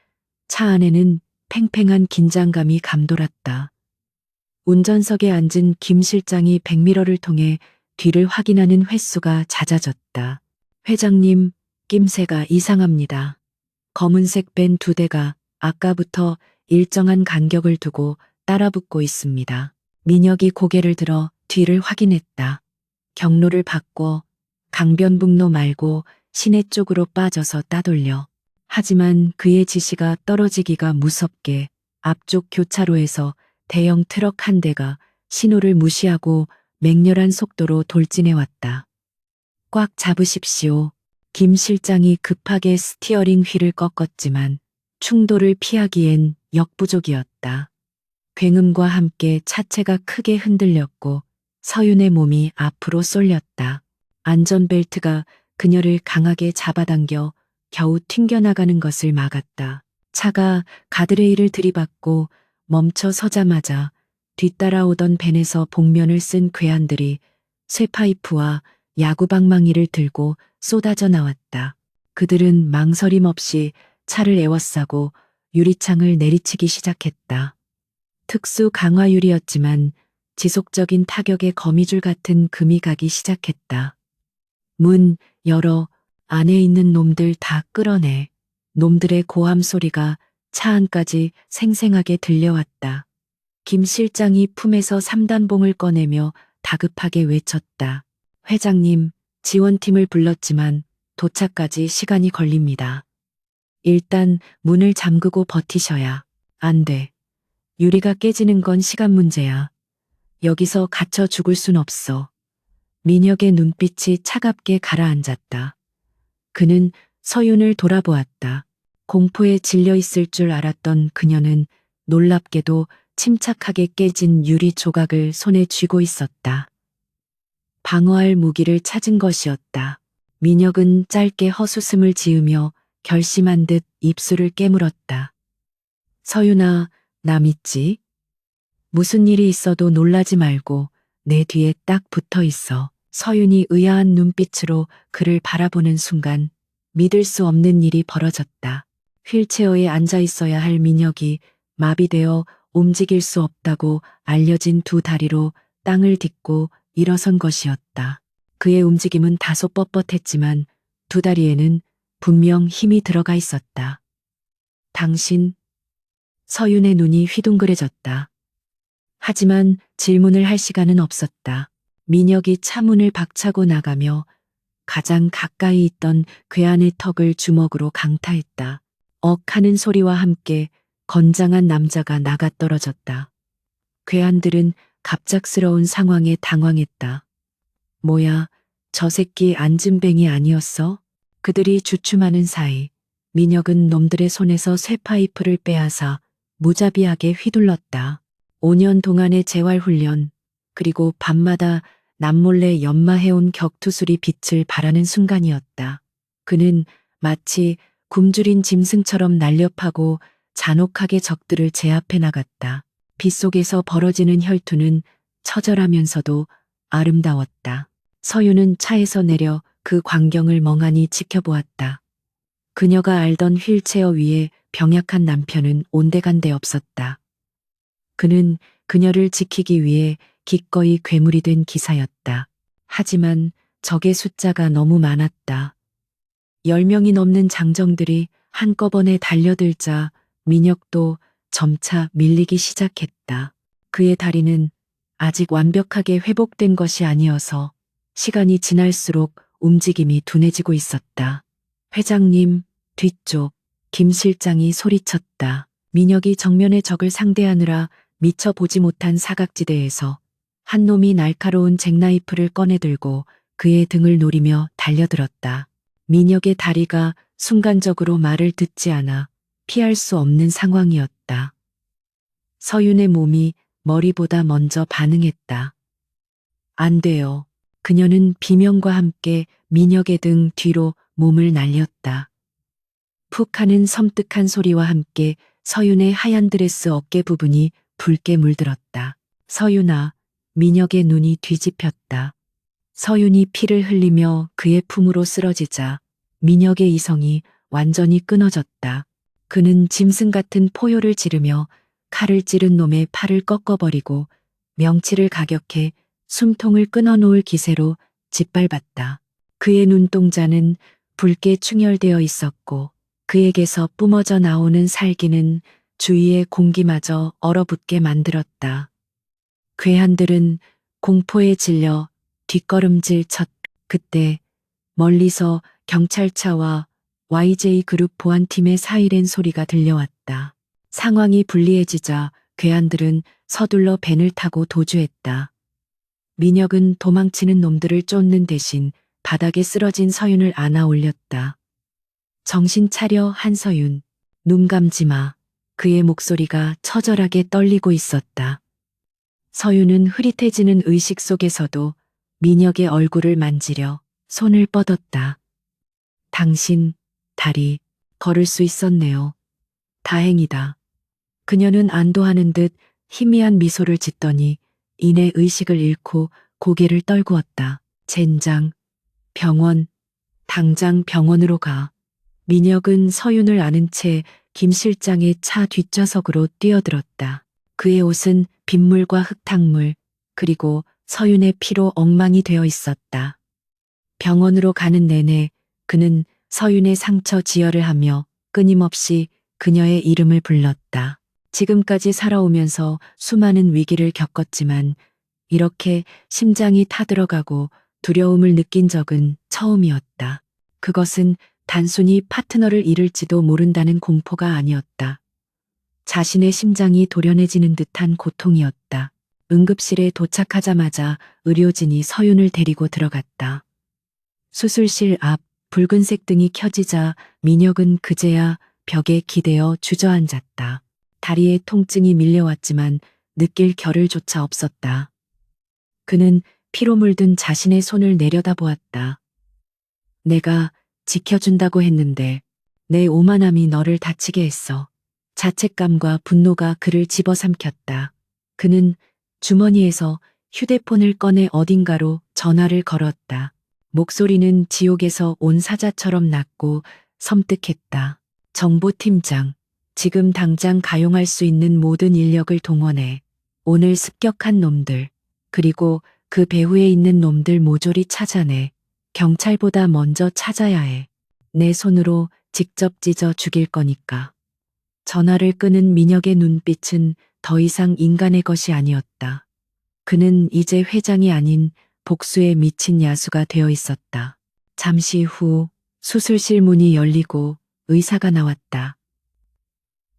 차 안에는 팽팽한 긴장감이 감돌았다. 운전석에 앉은 김 실장이 백미러를 통해 뒤를 확인하는 횟수가 잦아졌다. 회장님, 낌새가 이상합니다. 검은색 밴 2대가 아까부터 일정한 간격을 두고 따라붙고 있습니다. 민혁이 고개를 들어 뒤를 확인했다. 경로를 바꿔 강변북로 말고 시내 쪽으로 빠져서 따돌려. 하지만 그의 지시가 떨어지기가 무섭게 앞쪽 교차로에서 대형 트럭 한 대가 신호를 무시하고 맹렬한 속도로 돌진해 왔다. 꽉 잡으십시오. 김 실장이 급하게 스티어링 휠을 꺾었지만 충돌을 피하기엔 역부족이었다. 굉음과 함께 차체가 크게 흔들렸고 서윤의 몸이 앞으로 쏠렸다. 안전벨트가 그녀를 강하게 잡아당겨 겨우 튕겨나가는 것을 막았다. 차가 가드레일을 들이받고 멈춰 서자마자 뒤따라오던 벤에서 복면을 쓴 괴한들이 쇠파이프와 야구방망이를 들고 쏟아져 나왔다. 그들은 망설임 없이 차를 에워싸고 유리창을 내리치기 시작했다. 특수 강화유리였지만 지속적인 타격에 거미줄 같은 금이 가기 시작했다. 문 열어 안에 있는 놈들 다 끌어내. 놈들의 고함 소리가 차 안까지 생생하게 들려왔다. 김 실장이 품에서 3단봉을 꺼내며 다급하게 외쳤다. 회장님, 지원팀을 불렀지만 도착까지 시간이 걸립니다. 일단 문을 잠그고 버티셔야. 안 돼. 유리가 깨지는 건 시간 문제야. 여기서 갇혀 죽을 순 없어. 민혁의 눈빛이 차갑게 가라앉았다. 그는 서윤을 돌아보았다. 공포에 질려 있을 줄 알았던 그녀는 놀랍게도 침착하게 깨진 유리 조각을 손에 쥐고 있었다. 방어할 무기를 찾은 것이었다. 민혁은 짧게 헛웃음을 지으며 결심한 듯 입술을 깨물었다. 서윤아, 나 믿지? 무슨 일이 있어도 놀라지 말고 내 뒤에 딱 붙어 있어. 서윤이 의아한 눈빛으로 그를 바라보는 순간 믿을 수 없는 일이 벌어졌다. 휠체어에 앉아 있어야 할 민혁이 마비되어 움직일 수 없다고 알려진 두 다리로 땅을 딛고 일어선 것이었다. 그의 움직임은 다소 뻣뻣했지만 두 다리에는 분명 힘이 들어가 있었다. 당신, 서윤의 눈이 휘둥그레졌다. 하지만 질문을 할 시간은 없었다. 민혁이 차문을 박차고 나가며 가장 가까이 있던 괴한의 턱을 주먹으로 강타했다. 억 하는 소리와 함께 건장한 남자가 나가떨어졌다. 괴한들은 갑작스러운 상황에 당황했다. 뭐야, 저 새끼 안진뱅이 아니었어? 그들이 주춤하는 사이 민혁은 놈들의 손에서 쇠파이프를 빼앗아 무자비하게 휘둘렀다. 5년 동안의 재활훈련, 그리고 밤마다 남몰래 연마해온 격투술이 빛을 발하는 순간이었다. 그는 마치 굶주린 짐승처럼 날렵하고 잔혹하게 적들을 제압해 나갔다. 빗속에서 벌어지는 혈투는 처절하면서도 아름다웠다. 서윤은 차에서 내려 그 광경을 멍하니 지켜보았다. 그녀가 알던 휠체어 위에 병약한 남편은 온데간데 없었다. 그는 그녀를 지키기 위해 기꺼이 괴물이 된 기사였다. 하지만 적의 숫자가 너무 많았다. 10명이 넘는 장정들이 한꺼번에 달려들자 민혁도 점차 밀리기 시작했다. 그의 다리는 아직 완벽하게 회복된 것이 아니어서 시간이 지날수록 움직임이 둔해지고 있었다. 회장님, 뒤쪽, 김 실장이 소리쳤다. 민혁이 정면의 적을 상대하느라 미처 보지 못한 사각지대에서 한 놈이 날카로운 잭나이프를 꺼내들고 그의 등을 노리며 달려들었다. 민혁의 다리가 순간적으로 말을 듣지 않아 피할 수 없는 상황이었다. 서윤의 몸이 머리보다 먼저 반응했다. 안 돼요. 그녀는 비명과 함께 민혁의 등 뒤로 몸을 날렸다. 푹 하는 섬뜩한 소리와 함께 서윤의 하얀 드레스 어깨 부분이 붉게 물들었다. 서윤아, 민혁의 눈이 뒤집혔다. 서윤이 피를 흘리며 그의 품으로 쓰러지자 민혁의 이성이 완전히 끊어졌다. 그는 짐승 같은 포효를 지르며 칼을 찌른 놈의 팔을 꺾어버리고 명치를 가격해 숨통을 끊어놓을 기세로 짓밟았다. 그의 눈동자는 붉게 충혈되어 있었고 그에게서 뿜어져 나오는 살기는 주위의 공기마저 얼어붙게 만들었다. 괴한들은 공포에 질려 뒷걸음질 쳤. 그때 멀리서 경찰차와 YJ 그룹 보안팀의 사이렌 소리가 들려왔다. 상황이 불리해지자 괴한들은 서둘러 벤을 타고 도주했다. 민혁은 도망치는 놈들을 쫓는 대신 바닥에 쓰러진 서윤을 안아 올렸다. 정신 차려 한서윤. 눈 감지 마. 그의 목소리가 처절하게 떨리고 있었다. 서윤은 흐릿해지는 의식 속에서도 민혁의 얼굴을 만지려 손을 뻗었다. 당신, 다리, 걸을 수 있었네요. 다행이다. 그녀는 안도하는 듯 희미한 미소를 짓더니 이내 의식을 잃고 고개를 떨구었다. 젠장, 병원, 당장 병원으로 가. 민혁은 서윤을 아는 채 김 실장의 차 뒷좌석으로 뛰어들었다. 그의 옷은 빗물과 흙탕물, 그리고 서윤의 피로 엉망이 되어 있었다. 병원으로 가는 내내 그는 서윤의 상처 지혈을 하며 끊임없이 그녀의 이름을 불렀다. 지금까지 살아오면서 수많은 위기를 겪었지만 이렇게 심장이 타들어가고 두려움을 느낀 적은 처음이었다. 그것은 단순히 파트너를 잃을지도 모른다는 공포가 아니었다. 자신의 심장이 도련해지는 듯한 고통이었다. 응급실에 도착하자마자 의료진이 서윤을 데리고 들어갔다. 수술실 앞 붉은색 등이 켜지자 민혁은 그제야 벽에 기대어 주저앉았다. 다리에 통증이 밀려왔지만 느낄 겨를조차 없었다. 그는 피로 물든 자신의 손을 내려다보았다. 내가 지켜준다고 했는데 내 오만함이 너를 다치게 했어. 자책감과 분노가 그를 집어삼켰다. 그는 주머니에서 휴대폰을 꺼내 어딘가로 전화를 걸었다. 목소리는 지옥에서 온 사자처럼 낮고 섬뜩했다. 정보팀장, 지금 당장 가용할 수 있는 모든 인력을 동원해 오늘 습격한 놈들, 그리고 그 배후에 있는 놈들 모조리 찾아내. 경찰보다 먼저 찾아야 해. 내 손으로 직접 찢어 죽일 거니까. 전화를 끄는 민혁의 눈빛은 더 이상 인간의 것이 아니었다. 그는 이제 회장이 아닌 복수에 미친 야수가 되어 있었다. 잠시 후 수술실 문이 열리고 의사가 나왔다.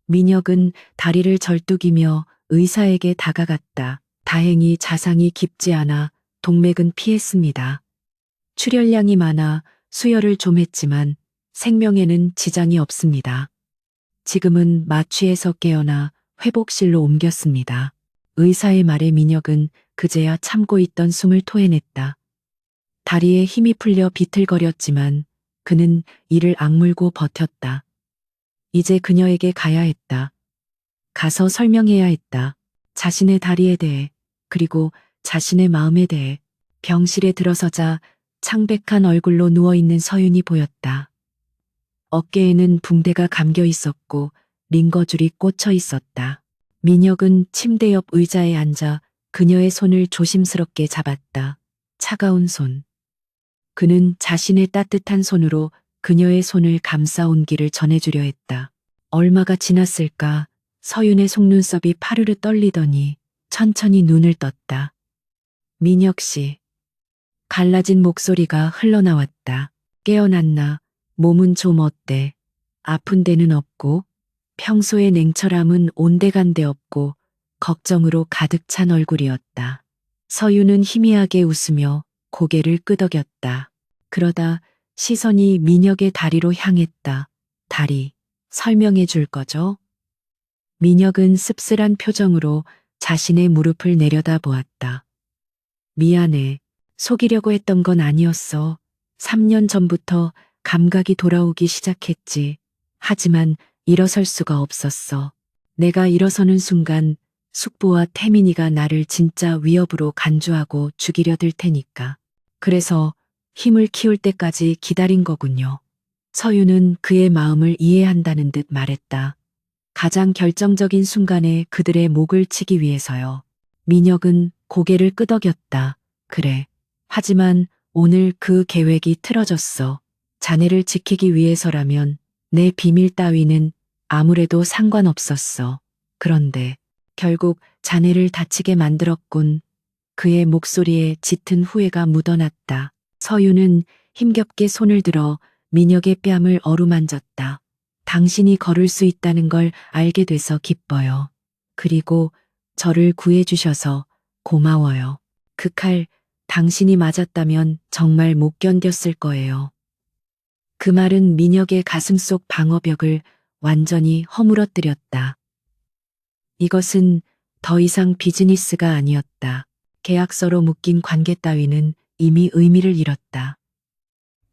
민혁은 다리를 절뚝이며 의사에게 다가갔다. 다행히 자상이 깊지 않아 동맥은 피했습니다. 출혈량이 많아 수혈을 좀 했지만 생명에는 지장이 없습니다. 지금은 마취에서 깨어나 회복실로 옮겼습니다. 의사의 말에 민혁은 그제야 참고 있던 숨을 토해냈다. 다리에 힘이 풀려 비틀거렸지만 그는 이를 악물고 버텼다. 이제 그녀에게 가야 했다. 가서 설명해야 했다. 자신의 다리에 대해, 그리고 자신의 마음에 대해. 병실에 들어서자 창백한 얼굴로 누워있는 서윤이 보였다. 어깨에는 붕대가 감겨 있었고 링거줄이 꽂혀 있었다. 민혁은 침대 옆 의자에 앉아 그녀의 손을 조심스럽게 잡았다. 차가운 손. 그는 자신의 따뜻한 손으로 그녀의 손을 감싸 온기를 전해주려 했다. 얼마가 지났을까? 서윤의 속눈썹이 파르르 떨리더니 천천히 눈을 떴다. 민혁 씨. 갈라진 목소리가 흘러나왔다. 깨어났나? 몸은 좀 어때? 아픈 데는 없고, 평소의 냉철함은 온데간데 없고, 걱정으로 가득 찬 얼굴이었다. 서유는 희미하게 웃으며 고개를 끄덕였다. 그러다 시선이 민혁의 다리로 향했다. 다리, 설명해 줄 거죠? 민혁은 씁쓸한 표정으로 자신의 무릎을 내려다 보았다. 미안해. 속이려고 했던 건 아니었어. 3년 전부터 감각이 돌아오기 시작했지. 하지만 일어설 수가 없었어. 내가 일어서는 순간 숙부와 태민이가 나를 진짜 위협으로 간주하고 죽이려 들 테니까. 그래서 힘을 키울 때까지 기다린 거군요. 서유는 그의 마음을 이해한다는 듯 말했다. 가장 결정적인 순간에 그들의 목을 치기 위해서요. 민혁은 고개를 끄덕였다. 그래. 하지만 오늘 그 계획이 틀어졌어. 자네를 지키기 위해서라면 내 비밀 따위는 아무래도 상관없었어. 그런데 결국 자네를 다치게 만들었군. 그의 목소리에 짙은 후회가 묻어났다. 서유는 힘겹게 손을 들어 민혁의 뺨을 어루만졌다. 당신이 걸을 수 있다는 걸 알게 돼서 기뻐요. 그리고 저를 구해주셔서 고마워요. 그 칼 당신이 맞았다면 정말 못 견뎠을 거예요. 그 말은 민혁의 가슴속 방어벽을 완전히 허물어뜨렸다. 이것은 더 이상 비즈니스가 아니었다. 계약서로 묶인 관계 따위는 이미 의미를 잃었다.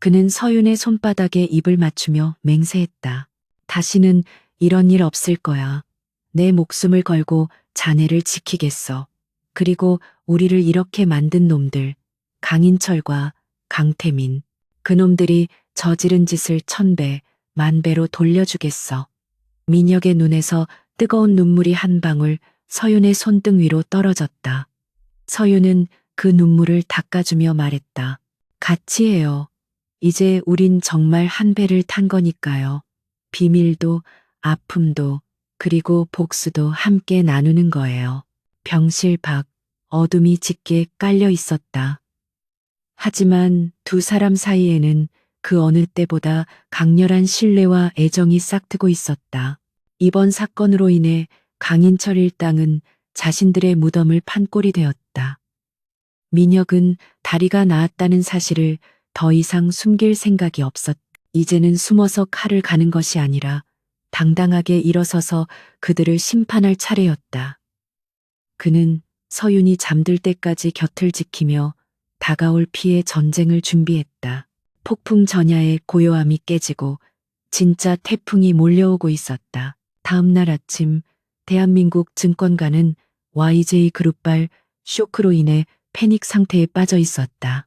그는 서윤의 손바닥에 입을 맞추며 맹세했다. 다시는 이런 일 없을 거야. 내 목숨을 걸고 자네를 지키겠어. 그리고 우리를 이렇게 만든 놈들, 강인철과 강태민, 그놈들이 저지른 짓을 1000배, 10,000배로 돌려주겠어. 민혁의 눈에서 뜨거운 눈물이 한 방울 서윤의 손등 위로 떨어졌다. 서윤은 그 눈물을 닦아주며 말했다. 같이 해요. 이제 우린 정말 한 배를 탄 거니까요. 비밀도, 아픔도, 그리고 복수도 함께 나누는 거예요. 병실 밖 어둠이 짙게 깔려 있었다. 하지만 두 사람 사이에는 그 어느 때보다 강렬한 신뢰와 애정이 싹트고 있었다. 이번 사건으로 인해 강인철 일당은 자신들의 무덤을 판 꼴이 되었다. 민혁은 다리가 나았다는 사실을 더 이상 숨길 생각이 없었다. 이제는 숨어서 칼을 가는 것이 아니라 당당하게 일어서서 그들을 심판할 차례였다. 그는 서윤이 잠들 때까지 곁을 지키며 다가올 피해 전쟁을 준비했다. 폭풍 전야의 고요함이 깨지고 진짜 태풍이 몰려오고 있었다. 다음 날 아침 대한민국 증권가는 YJ그룹발 쇼크로 인해 패닉 상태에 빠져 있었다.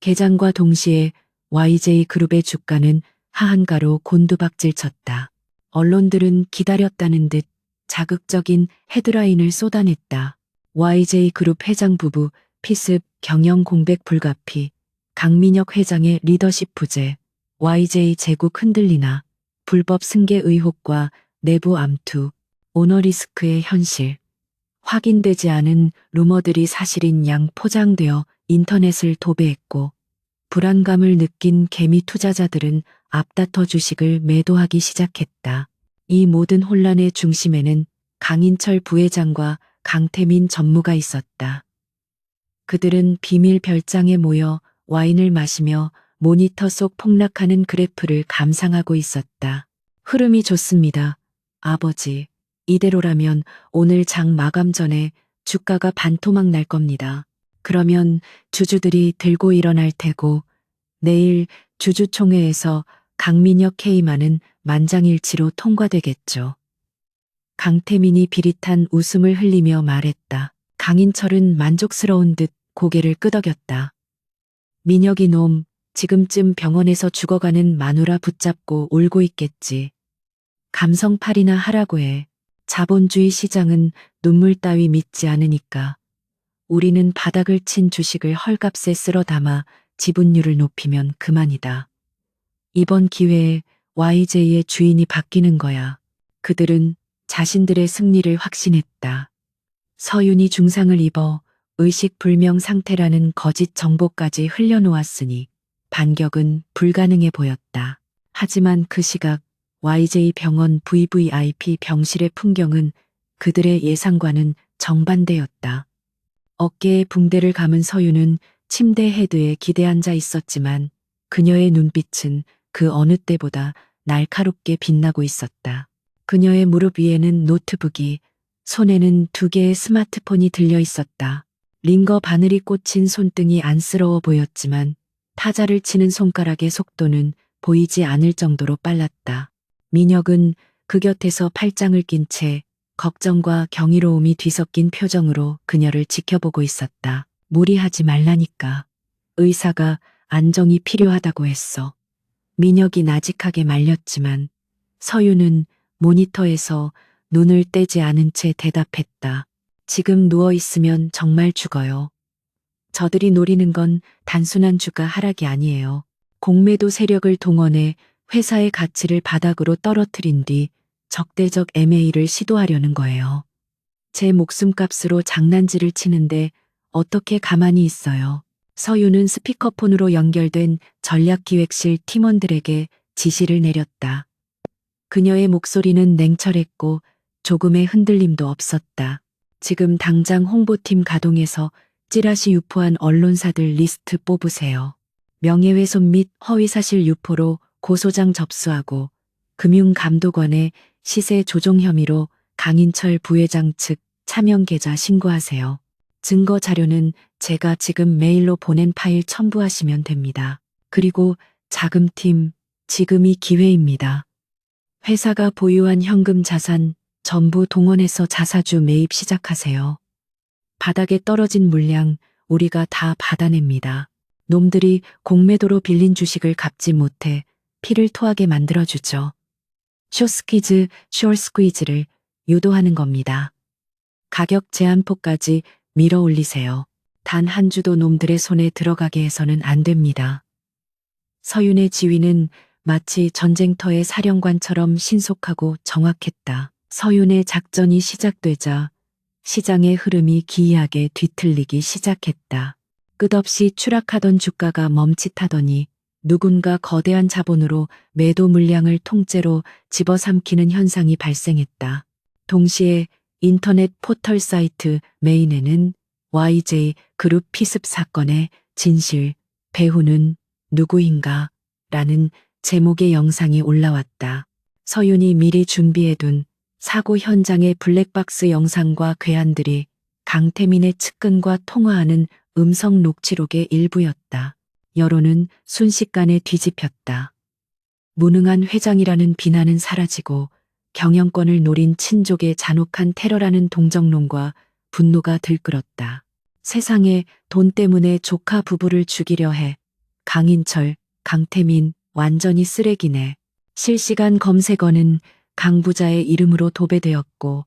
개장과 동시에 YJ그룹의 주가는 하한가로 곤두박질 쳤다. 언론들은 기다렸다는 듯 자극적인 헤드라인을 쏟아냈다. YJ그룹 회장 부부 피습 경영 공백 불가피, 강민혁 회장의 리더십 부재, YJ 제국 흔들리나, 불법 승계 의혹과 내부 암투, 오너리스크의 현실. 확인되지 않은 루머들이 사실인 양 포장되어 인터넷을 도배했고, 불안감을 느낀 개미 투자자들은 앞다퉈 주식을 매도하기 시작했다. 이 모든 혼란의 중심에는 강인철 부회장과 강태민 전무가 있었다. 그들은 비밀 별장에 모여 와인을 마시며 모니터 속 폭락하는 그래프를 감상하고 있었다. 흐름이 좋습니다. 아버지, 이대로라면 오늘 장 마감 전에 주가가 반토막 날 겁니다. 그러면 주주들이 들고 일어날 테고 내일 주주총회에서 강민혁 K만은 만장일치로 통과되겠죠. 강태민이 비릿한 웃음을 흘리며 말했다. 강인철은 만족스러운 듯 고개를 끄덕였다. 민혁이 놈, 지금쯤 병원에서 죽어가는 마누라 붙잡고 울고 있겠지. 감성팔이나 하라고 해. 자본주의 시장은 눈물 따위 믿지 않으니까. 우리는 바닥을 친 주식을 헐값에 쓸어 담아 지분율을 높이면 그만이다. 이번 기회에 YJ의 주인이 바뀌는 거야. 그들은 자신들의 승리를 확신했다. 서윤이 중상을 입어 의식불명 상태라는 거짓 정보까지 흘려놓았으니 반격은 불가능해 보였다. 하지만 그 시각 YJ 병원 VVIP 병실의 풍경은 그들의 예상과는 정반대였다. 어깨에 붕대를 감은 서유는 침대 헤드에 기대 앉아 있었지만 그녀의 눈빛은 그 어느 때보다 날카롭게 빛나고 있었다. 그녀의 무릎 위에는 노트북이, 손에는 2개의 스마트폰이 들려 있었다. 링거 바늘이 꽂힌 손등이 안쓰러워 보였지만 타자를 치는 손가락의 속도는 보이지 않을 정도로 빨랐다. 민혁은 그 곁에서 팔짱을 낀 채 걱정과 경이로움이 뒤섞인 표정으로 그녀를 지켜보고 있었다. 무리하지 말라니까. 의사가 안정이 필요하다고 했어. 민혁이 나직하게 말렸지만 서유는 모니터에서 눈을 떼지 않은 채 대답했다. 지금 누워 있으면 정말 죽어요. 저들이 노리는 건 단순한 주가 하락이 아니에요. 공매도 세력을 동원해 회사의 가치를 바닥으로 떨어뜨린 뒤 적대적 M&A를 시도하려는 거예요. 제 목숨값으로 장난질을 치는데 어떻게 가만히 있어요. 서유는 스피커폰으로 연결된 전략기획실 팀원들에게 지시를 내렸다. 그녀의 목소리는 냉철했고 조금의 흔들림도 없었다. 지금 당장 홍보팀 가동해서 찌라시 유포한 언론사들 리스트 뽑으세요. 명예훼손 및 허위사실 유포로 고소장 접수하고 금융감독원에 시세 조종 혐의로 강인철 부회장 측 차명 계좌 신고하세요. 증거 자료는 제가 지금 메일로 보낸 파일 첨부하시면 됩니다. 그리고 자금팀, 지금이 기회입니다. 회사가 보유한 현금 자산 전부 동원해서 자사주 매입 시작하세요. 바닥에 떨어진 물량 우리가 다 받아냅니다. 놈들이 공매도로 빌린 주식을 갚지 못해 피를 토하게 만들어주죠. 쇼스퀴즈, 숄스퀴즈를 유도하는 겁니다. 가격 제한폭까지 밀어 올리세요. 단 한 주도 놈들의 손에 들어가게 해서는 안 됩니다. 서윤의 지휘는 마치 전쟁터의 사령관처럼 신속하고 정확했다. 서윤의 작전이 시작되자 시장의 흐름이 기이하게 뒤틀리기 시작했다. 끝없이 추락하던 주가가 멈칫하더니 누군가 거대한 자본으로 매도 물량을 통째로 집어삼키는 현상이 발생했다. 동시에 인터넷 포털 사이트 메인에는 YJ 그룹 피습 사건의 진실, 배후는 누구인가? 라는 제목의 영상이 올라왔다. 서윤이 미리 준비해둔 사고 현장의 블랙박스 영상과 괴한들이 강태민의 측근과 통화하는 음성 녹취록의 일부였다. 여론은 순식간에 뒤집혔다. 무능한 회장이라는 비난은 사라지고 경영권을 노린 친족의 잔혹한 테러라는 동정론과 분노가 들끓었다. 세상에 돈 때문에 조카 부부를 죽이려 해. 강인철, 강태민, 완전히 쓰레기네. 실시간 검색어는 강 부자의 이름으로 도배되었고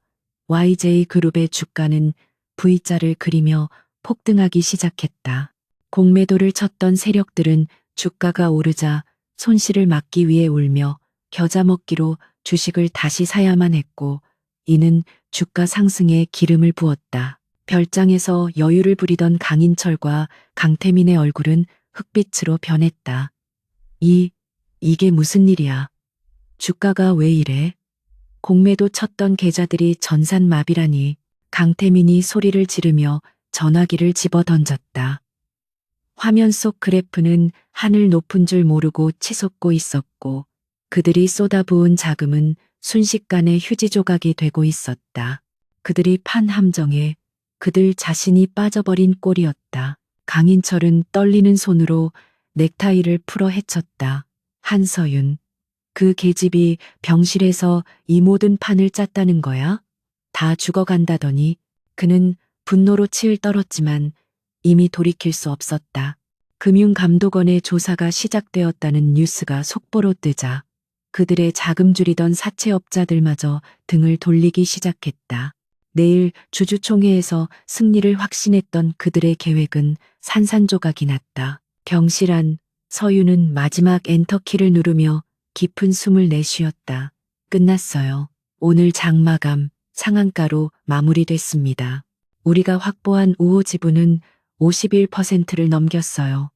YJ 그룹의 주가는 V자를 그리며 폭등하기 시작했다. 공매도를 쳤던 세력들은 주가가 오르자 손실을 막기 위해 울며 겨자 먹기로 주식을 다시 사야만 했고 이는 주가 상승에 기름을 부었다. 별장에서 여유를 부리던 강인철과 강태민의 얼굴은 흑빛으로 변했다. 이게 무슨 일이야? 주가가 왜 이래? 공매도 쳤던 계좌들이 전산마비라니. 강태민이 소리를 지르며 전화기를 집어던졌다. 화면 속 그래프는 하늘 높은 줄 모르고 치솟고 있었고 그들이 쏟아부은 자금은 순식간에 휴지 조각이 되고 있었다. 그들이 판 함정에 그들 자신이 빠져버린 꼴이었다. 강인철은 떨리는 손으로 넥타이를 풀어 헤쳤다. 한서윤, 그 계집이 병실에서 이 모든 판을 짰다는 거야? 다 죽어간다더니. 그는 분노로 치을 떨었지만 이미 돌이킬 수 없었다. 금융감독원의 조사가 시작되었다는 뉴스가 속보로 뜨자 그들의 자금 줄이던 사채업자들마저 등을 돌리기 시작했다. 내일 주주총회에서 승리를 확신했던 그들의 계획은 산산조각이 났다. 경실한 서유는 마지막 엔터키를 누르며 깊은 숨을 내쉬었다. 끝났어요. 오늘 장마감 상한가로 마무리됐습니다. 우리가 확보한 우호 지분은 51%를 넘겼어요.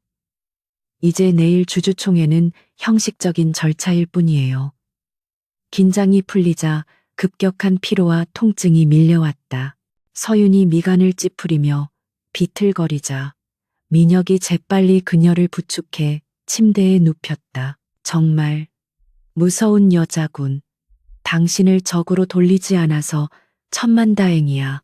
이제 내일 주주총회는 형식적인 절차일 뿐이에요. 긴장이 풀리자 급격한 피로와 통증이 밀려왔다. 서윤이 미간을 찌푸리며 비틀거리자 민혁이 재빨리 그녀를 부축해 침대에 눕혔다. 정말 무서운 여자군. 당신을 적으로 돌리지 않아서 천만다행이야.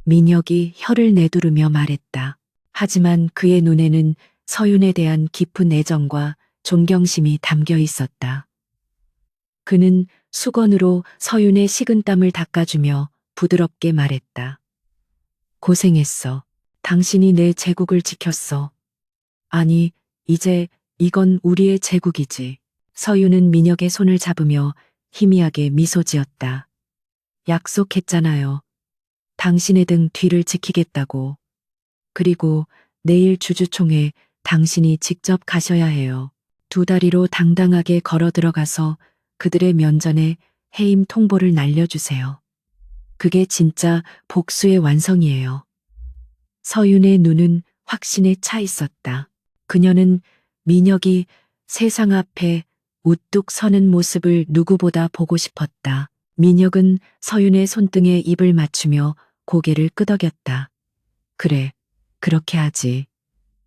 민혁이 혀를 내두르며 말했다. 하지만 그의 눈에는 서윤에 대한 깊은 애정과 존경심이 담겨 있었다. 그는 수건으로 서윤의 식은땀을 닦아주며 부드럽게 말했다. 고생했어. 당신이 내 제국을 지켰어. 아니, 이제 이건 우리의 제국이지. 서윤은 민혁의 손을 잡으며 희미하게 미소 지었다. 약속했잖아요. 당신의 등 뒤를 지키겠다고. 그리고 내일 주주총회 당신이 직접 가셔야 해요. 두 다리로 당당하게 걸어 들어가서 그들의 면전에 해임 통보를 날려주세요. 그게 진짜 복수의 완성이에요. 서윤의 눈은 확신에 차 있었다. 그녀는 민혁이 세상 앞에 우뚝 서는 모습을 누구보다 보고 싶었다. 민혁은 서윤의 손등에 입을 맞추며 고개를 끄덕였다. 그래, 그렇게 하지.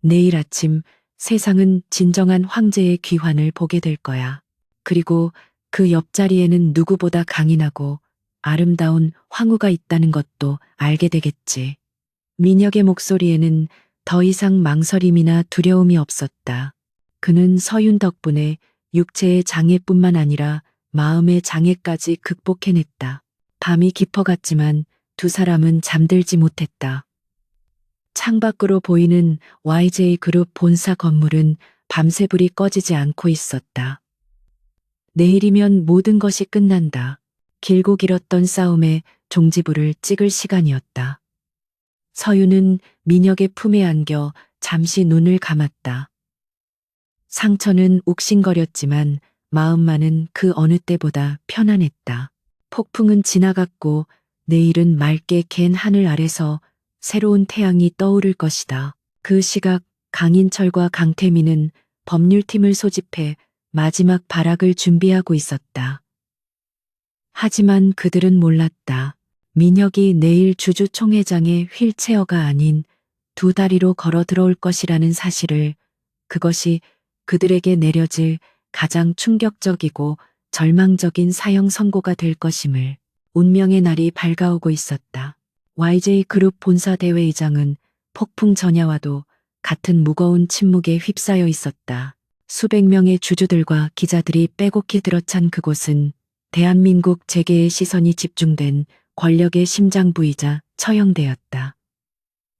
내일 아침 세상은 진정한 황제의 귀환을 보게 될 거야. 그리고 그 옆자리에는 누구보다 강인하고 아름다운 황후가 있다는 것도 알게 되겠지. 민혁의 목소리에는 더 이상 망설임이나 두려움이 없었다. 그는 서윤 덕분에 육체의 장애뿐만 아니라 마음의 장애까지 극복해냈다. 밤이 깊어갔지만 두 사람은 잠들지 못했다. 창밖으로 보이는 YJ그룹 본사 건물은 밤새 불이 꺼지지 않고 있었다. 내일이면 모든 것이 끝난다. 길고 길었던 싸움에 종지부를 찍을 시간이었다. 서윤은 민혁의 품에 안겨 잠시 눈을 감았다. 상처는 욱신거렸지만 마음만은 그 어느 때보다 편안했다. 폭풍은 지나갔고 내일은 맑게 갠 하늘 아래서 새로운 태양이 떠오를 것이다. 그 시각 강인철과 강태민은 법률팀을 소집해 마지막 발악을 준비하고 있었다. 하지만 그들은 몰랐다. 민혁이 내일 주주총회장의 휠체어가 아닌 두 다리로 걸어 들어올 것이라는 사실을. 그것이 그들에게 내려질 가장 충격적이고 절망적인 사형 선고가 될 것임을. 운명의 날이 밝아오고 있었다. YJ그룹 본사 대회의장은 폭풍 전야와도 같은 무거운 침묵에 휩싸여 있었다. 수백 명의 주주들과 기자들이 빼곡히 들어찬 그곳은 대한민국 재계의 시선이 집중된 권력의 심장부이자 처형대였다.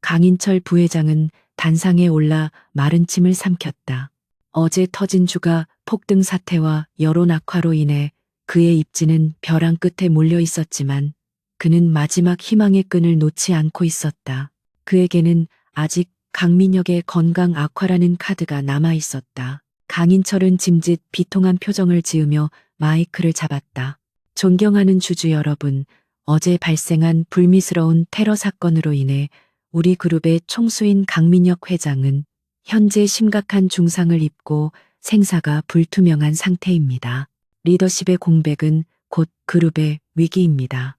강인철 부회장은 단상에 올라 마른 침을 삼켰다. 어제 터진 주가 폭등 사태와 여론 악화로 인해 그의 입지는 벼랑 끝에 몰려 있었지만 그는 마지막 희망의 끈을 놓지 않고 있었다. 그에게는 아직 강민혁의 건강 악화라는 카드가 남아 있었다. 강인철은 짐짓 비통한 표정을 지으며 마이크를 잡았다. 존경하는 주주 여러분, 어제 발생한 불미스러운 테러 사건으로 인해 우리 그룹의 총수인 강민혁 회장은 현재 심각한 중상을 입고 생사가 불투명한 상태입니다. 리더십의 공백은 곧 그룹의 위기입니다.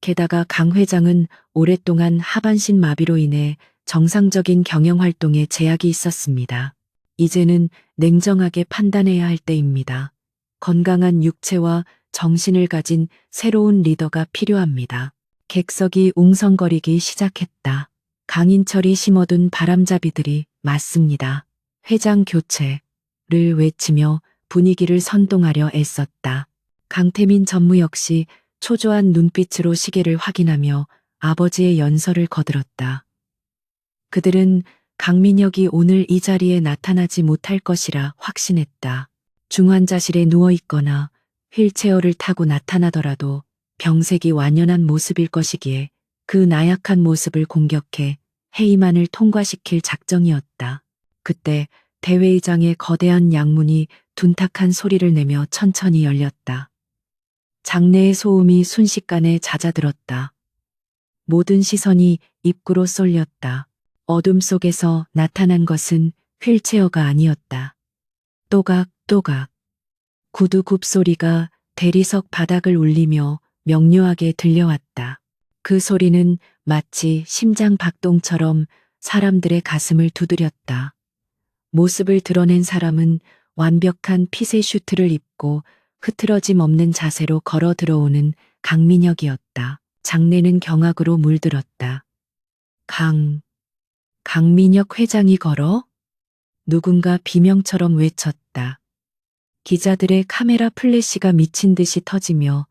게다가 강 회장은 오랫동안 하반신 마비로 인해 정상적인 경영 활동에 제약이 있었습니다. 이제는 냉정하게 판단해야 할 때입니다. 건강한 육체와 정신을 가진 새로운 리더가 필요합니다. 객석이 웅성거리기 시작했다. 강인철이 심어둔 바람잡이들이 맞습니다. 회장 교체를 외치며 분위기를 선동하려 애썼다. 강태민 전무 역시 초조한 눈빛으로 시계를 확인하며 아버지의 연설을 거들었다. 그들은 강민혁이 오늘 이 자리에 나타나지 못할 것이라 확신했다. 중환자실에 누워있거나 휠체어를 타고 나타나더라도 병색이 완연한 모습일 것이기에 그 나약한 모습을 공격해 해임안을 통과시킬 작정이었다. 그때 대회의장의 거대한 양문이 둔탁한 소리를 내며 천천히 열렸다. 장내의 소음이 순식간에 잦아들었다. 모든 시선이 입구로 쏠렸다. 어둠 속에서 나타난 것은 휠체어가 아니었다. 또각또각. 구두 굽소리가 대리석 바닥을 울리며 명료하게 들려왔다. 그 소리는 마치 심장 박동처럼 사람들의 가슴을 두드렸다. 모습을 드러낸 사람은 완벽한 핏의 슈트를 입고 흐트러짐 없는 자세로 걸어 들어오는 강민혁이었다. 장내는 경악으로 물들었다. 강민혁 회장이 걸어? 누군가 비명처럼 외쳤다. 기자들의 카메라 플래시가 미친 듯이 터지며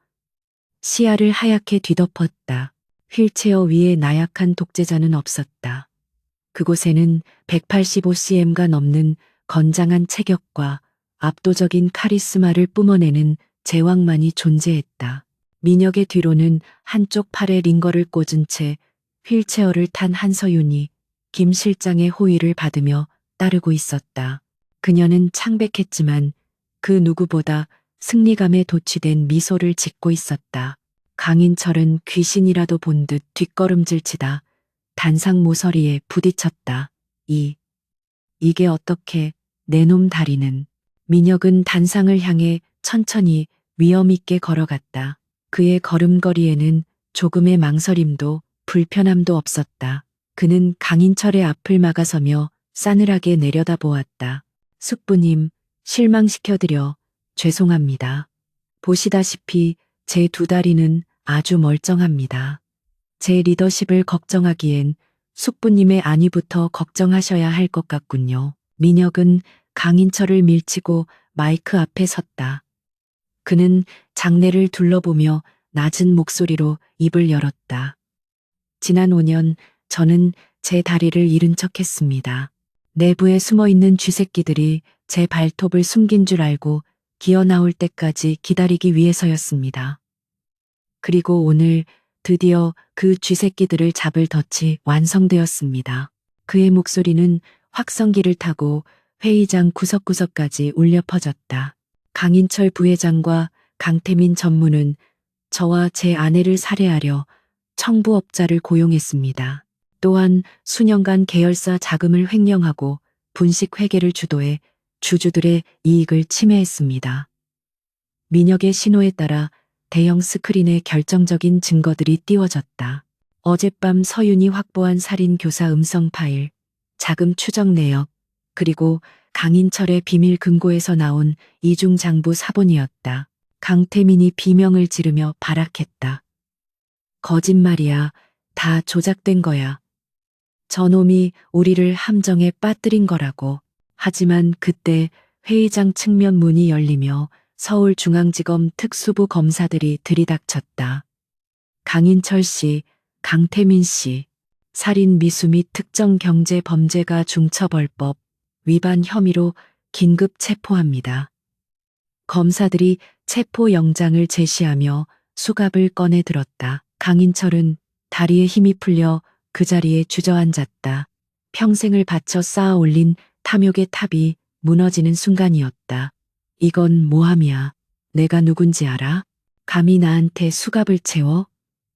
시야를 하얗게 뒤덮었다. 휠체어 위에 나약한 독재자는 없었다. 그곳에는 185cm가 넘는 건장한 체격과 압도적인 카리스마를 뿜어내는 제왕만이 존재했다. 민혁의 뒤로는 한쪽 팔에 링거를 꽂은 채 휠체어를 탄 한서윤이 김 실장의 호의를 받으며 따르고 있었다. 그녀는 창백했지만 그 누구보다 승리감에 도취된 미소를 짓고 있었다. 강인철은 귀신이라도 본 듯 뒷걸음질치다 단상 모서리에 부딪혔다. 이게 어떻게 내 놈 다리는. 민혁은 단상을 향해 천천히 위엄있게 걸어갔다. 그의 걸음걸이에는 조금의 망설임도 불편함도 없었다. 그는 강인철의 앞을 막아서며 싸늘하게 내려다보았다. 숙부님, 실망시켜드려 죄송합니다. 보시다시피 제 두 다리는 아주 멀쩡합니다. 제 리더십을 걱정하기엔 숙부님의 안위부터 걱정하셔야 할 것 같군요. 민혁은 강인철을 밀치고 마이크 앞에 섰다. 그는 장내를 둘러보며 낮은 목소리로 입을 열었다. 지난 5년 저는 제 다리를 잃은 척했습니다. 내부에 숨어있는 쥐새끼들이 제 발톱을 숨긴 줄 알고 기어 나올 때까지 기다리기 위해서였습니다. 그리고 오늘 드디어 그 쥐새끼들을 잡을 덫이 완성되었습니다. 그의 목소리는 확성기를 타고 회의장 구석구석까지 울려 퍼졌다. 강인철 부회장과 강태민 전무는 저와 제 아내를 살해하려 청부업자를 고용했습니다. 또한 수년간 계열사 자금을 횡령하고 분식 회계를 주도해 주주들의 이익을 침해했습니다. 민혁의 신호에 따라 대형 스크린에 결정적인 증거들이 띄워졌다. 어젯밤 서윤이 확보한 살인 교사 음성 파일, 자금 추적 내역, 그리고 강인철의 비밀 금고에서 나온 이중장부 사본이었다. 강태민이 비명을 지르며 발악했다. 거짓말이야. 다 조작된 거야. 저놈이 우리를 함정에 빠뜨린 거라고. 하지만 그때 회의장 측면 문이 열리며 서울중앙지검 특수부 검사들이 들이닥쳤다. 강인철 씨, 강태민 씨, 살인 미수 및 특정 경제 범죄가 중처벌법 위반 혐의로 긴급 체포합니다. 검사들이 체포영장을 제시하며 수갑을 꺼내 들었다. 강인철은 다리에 힘이 풀려 그 자리에 주저앉았다. 평생을 바쳐 쌓아 올린 탐욕의 탑이 무너지는 순간이었다. 이건 모함이야. 내가 누군지 알아? 감히 나한테 수갑을 채워?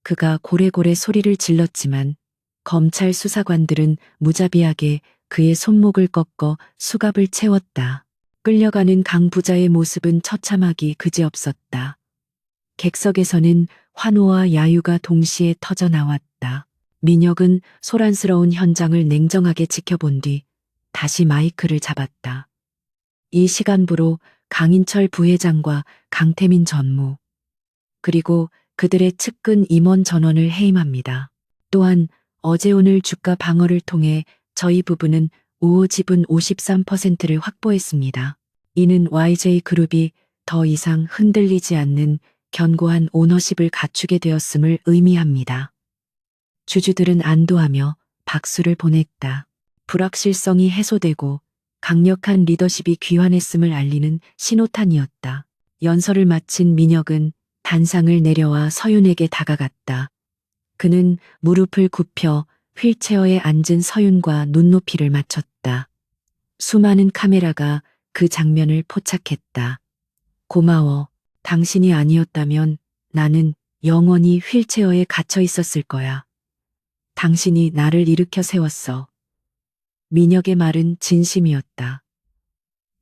그가 고래고래 소리를 질렀지만 검찰 수사관들은 무자비하게 그의 손목을 꺾어 수갑을 채웠다. 끌려가는 강 부자의 모습은 처참하기 그지없었다. 객석에서는 환호와 야유가 동시에 터져 나왔다. 민혁은 소란스러운 현장을 냉정하게 지켜본 뒤 다시 마이크를 잡았다. 이 시간부로 강인철 부회장과 강태민 전무, 그리고 그들의 측근 임원 전원을 해임합니다. 또한 어제 오늘 주가 방어를 통해 저희 부부는 우호 지분 53%를 확보했습니다. 이는 YJ그룹이 더 이상 흔들리지 않는 견고한 오너십을 갖추게 되었음을 의미합니다. 주주들은 안도하며 박수를 보냈다. 불확실성이 해소되고 강력한 리더십이 귀환했음을 알리는 신호탄이었다. 연설을 마친 민혁은 단상을 내려와 서윤에게 다가갔다. 그는 무릎을 굽혀 휠체어에 앉은 서윤과 눈높이를 맞췄다. 수많은 카메라가 그 장면을 포착했다. 고마워. 당신이 아니었다면 나는 영원히 휠체어에 갇혀 있었을 거야. 당신이 나를 일으켜 세웠어. 민혁의 말은 진심이었다.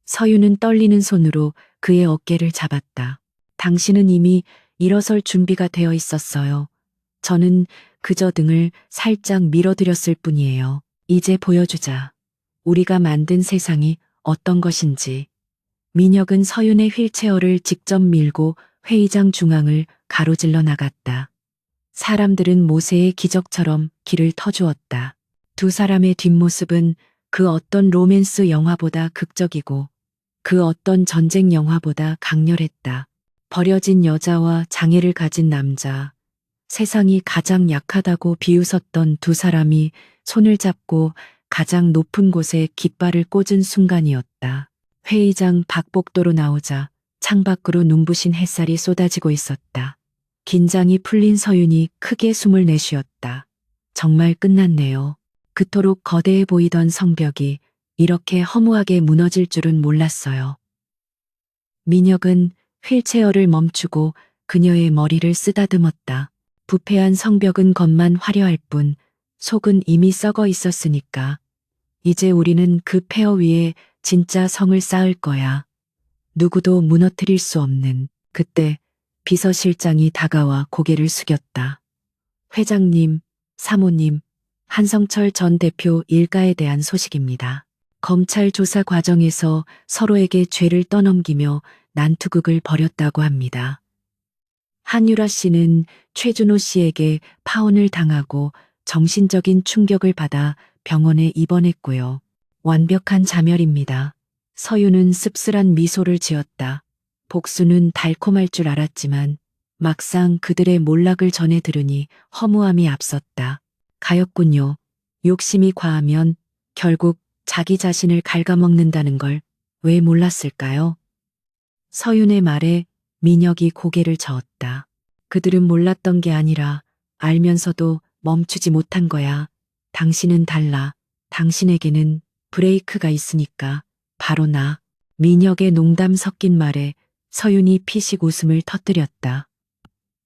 서윤은 떨리는 손으로 그의 어깨를 잡았다. 당신은 이미 일어설 준비가 되어 있었어요. 저는 그저 등을 살짝 밀어드렸을 뿐이에요. 이제 보여주자. 우리가 만든 세상이 어떤 것인지. 민혁은 서윤의 휠체어를 직접 밀고 회의장 중앙을 가로질러 나갔다. 사람들은 모세의 기적처럼 길을 터주었다. 두 사람의 뒷모습은 그 어떤 로맨스 영화보다 극적이고 그 어떤 전쟁 영화보다 강렬했다. 버려진 여자와 장애를 가진 남자, 세상이 가장 약하다고 비웃었던 두 사람이 손을 잡고 가장 높은 곳에 깃발을 꽂은 순간이었다. 회의장 박복도로 나오자 창밖으로 눈부신 햇살이 쏟아지고 있었다. 긴장이 풀린 서윤이 크게 숨을 내쉬었다. 정말 끝났네요. 그토록 거대해 보이던 성벽이 이렇게 허무하게 무너질 줄은 몰랐어요. 민혁은 휠체어를 멈추고 그녀의 머리를 쓰다듬었다. 부패한 성벽은 겉만 화려할 뿐 속은 이미 썩어 있었으니까. 이제 우리는 그 폐허 위에 진짜 성을 쌓을 거야. 누구도 무너뜨릴 수 없는. 그때 비서실장이 다가와 고개를 숙였다. 회장님, 사모님, 한성철 전 대표 일가에 대한 소식입니다. 검찰 조사 과정에서 서로에게 죄를 떠넘기며 난투극을 벌였다고 합니다. 한유라 씨는 최준호 씨에게 파혼을 당하고 정신적인 충격을 받아 병원에 입원했고요. 완벽한 자멸입니다. 서윤은 씁쓸한 미소를 지었다. 복수는 달콤할 줄 알았지만 막상 그들의 몰락을 전해 들으니 허무함이 앞섰다. 가엾군요. 욕심이 과하면 결국 자기 자신을 갉아먹는다는 걸 왜 몰랐을까요? 서윤의 말에 민혁이 고개를 저었다. 그들은 몰랐던 게 아니라 알면서도 멈추지 못한 거야. 당신은 달라. 당신에게는 브레이크가 있으니까. 바로 나. 민혁의 농담 섞인 말에 서윤이 피식 웃음을 터뜨렸다.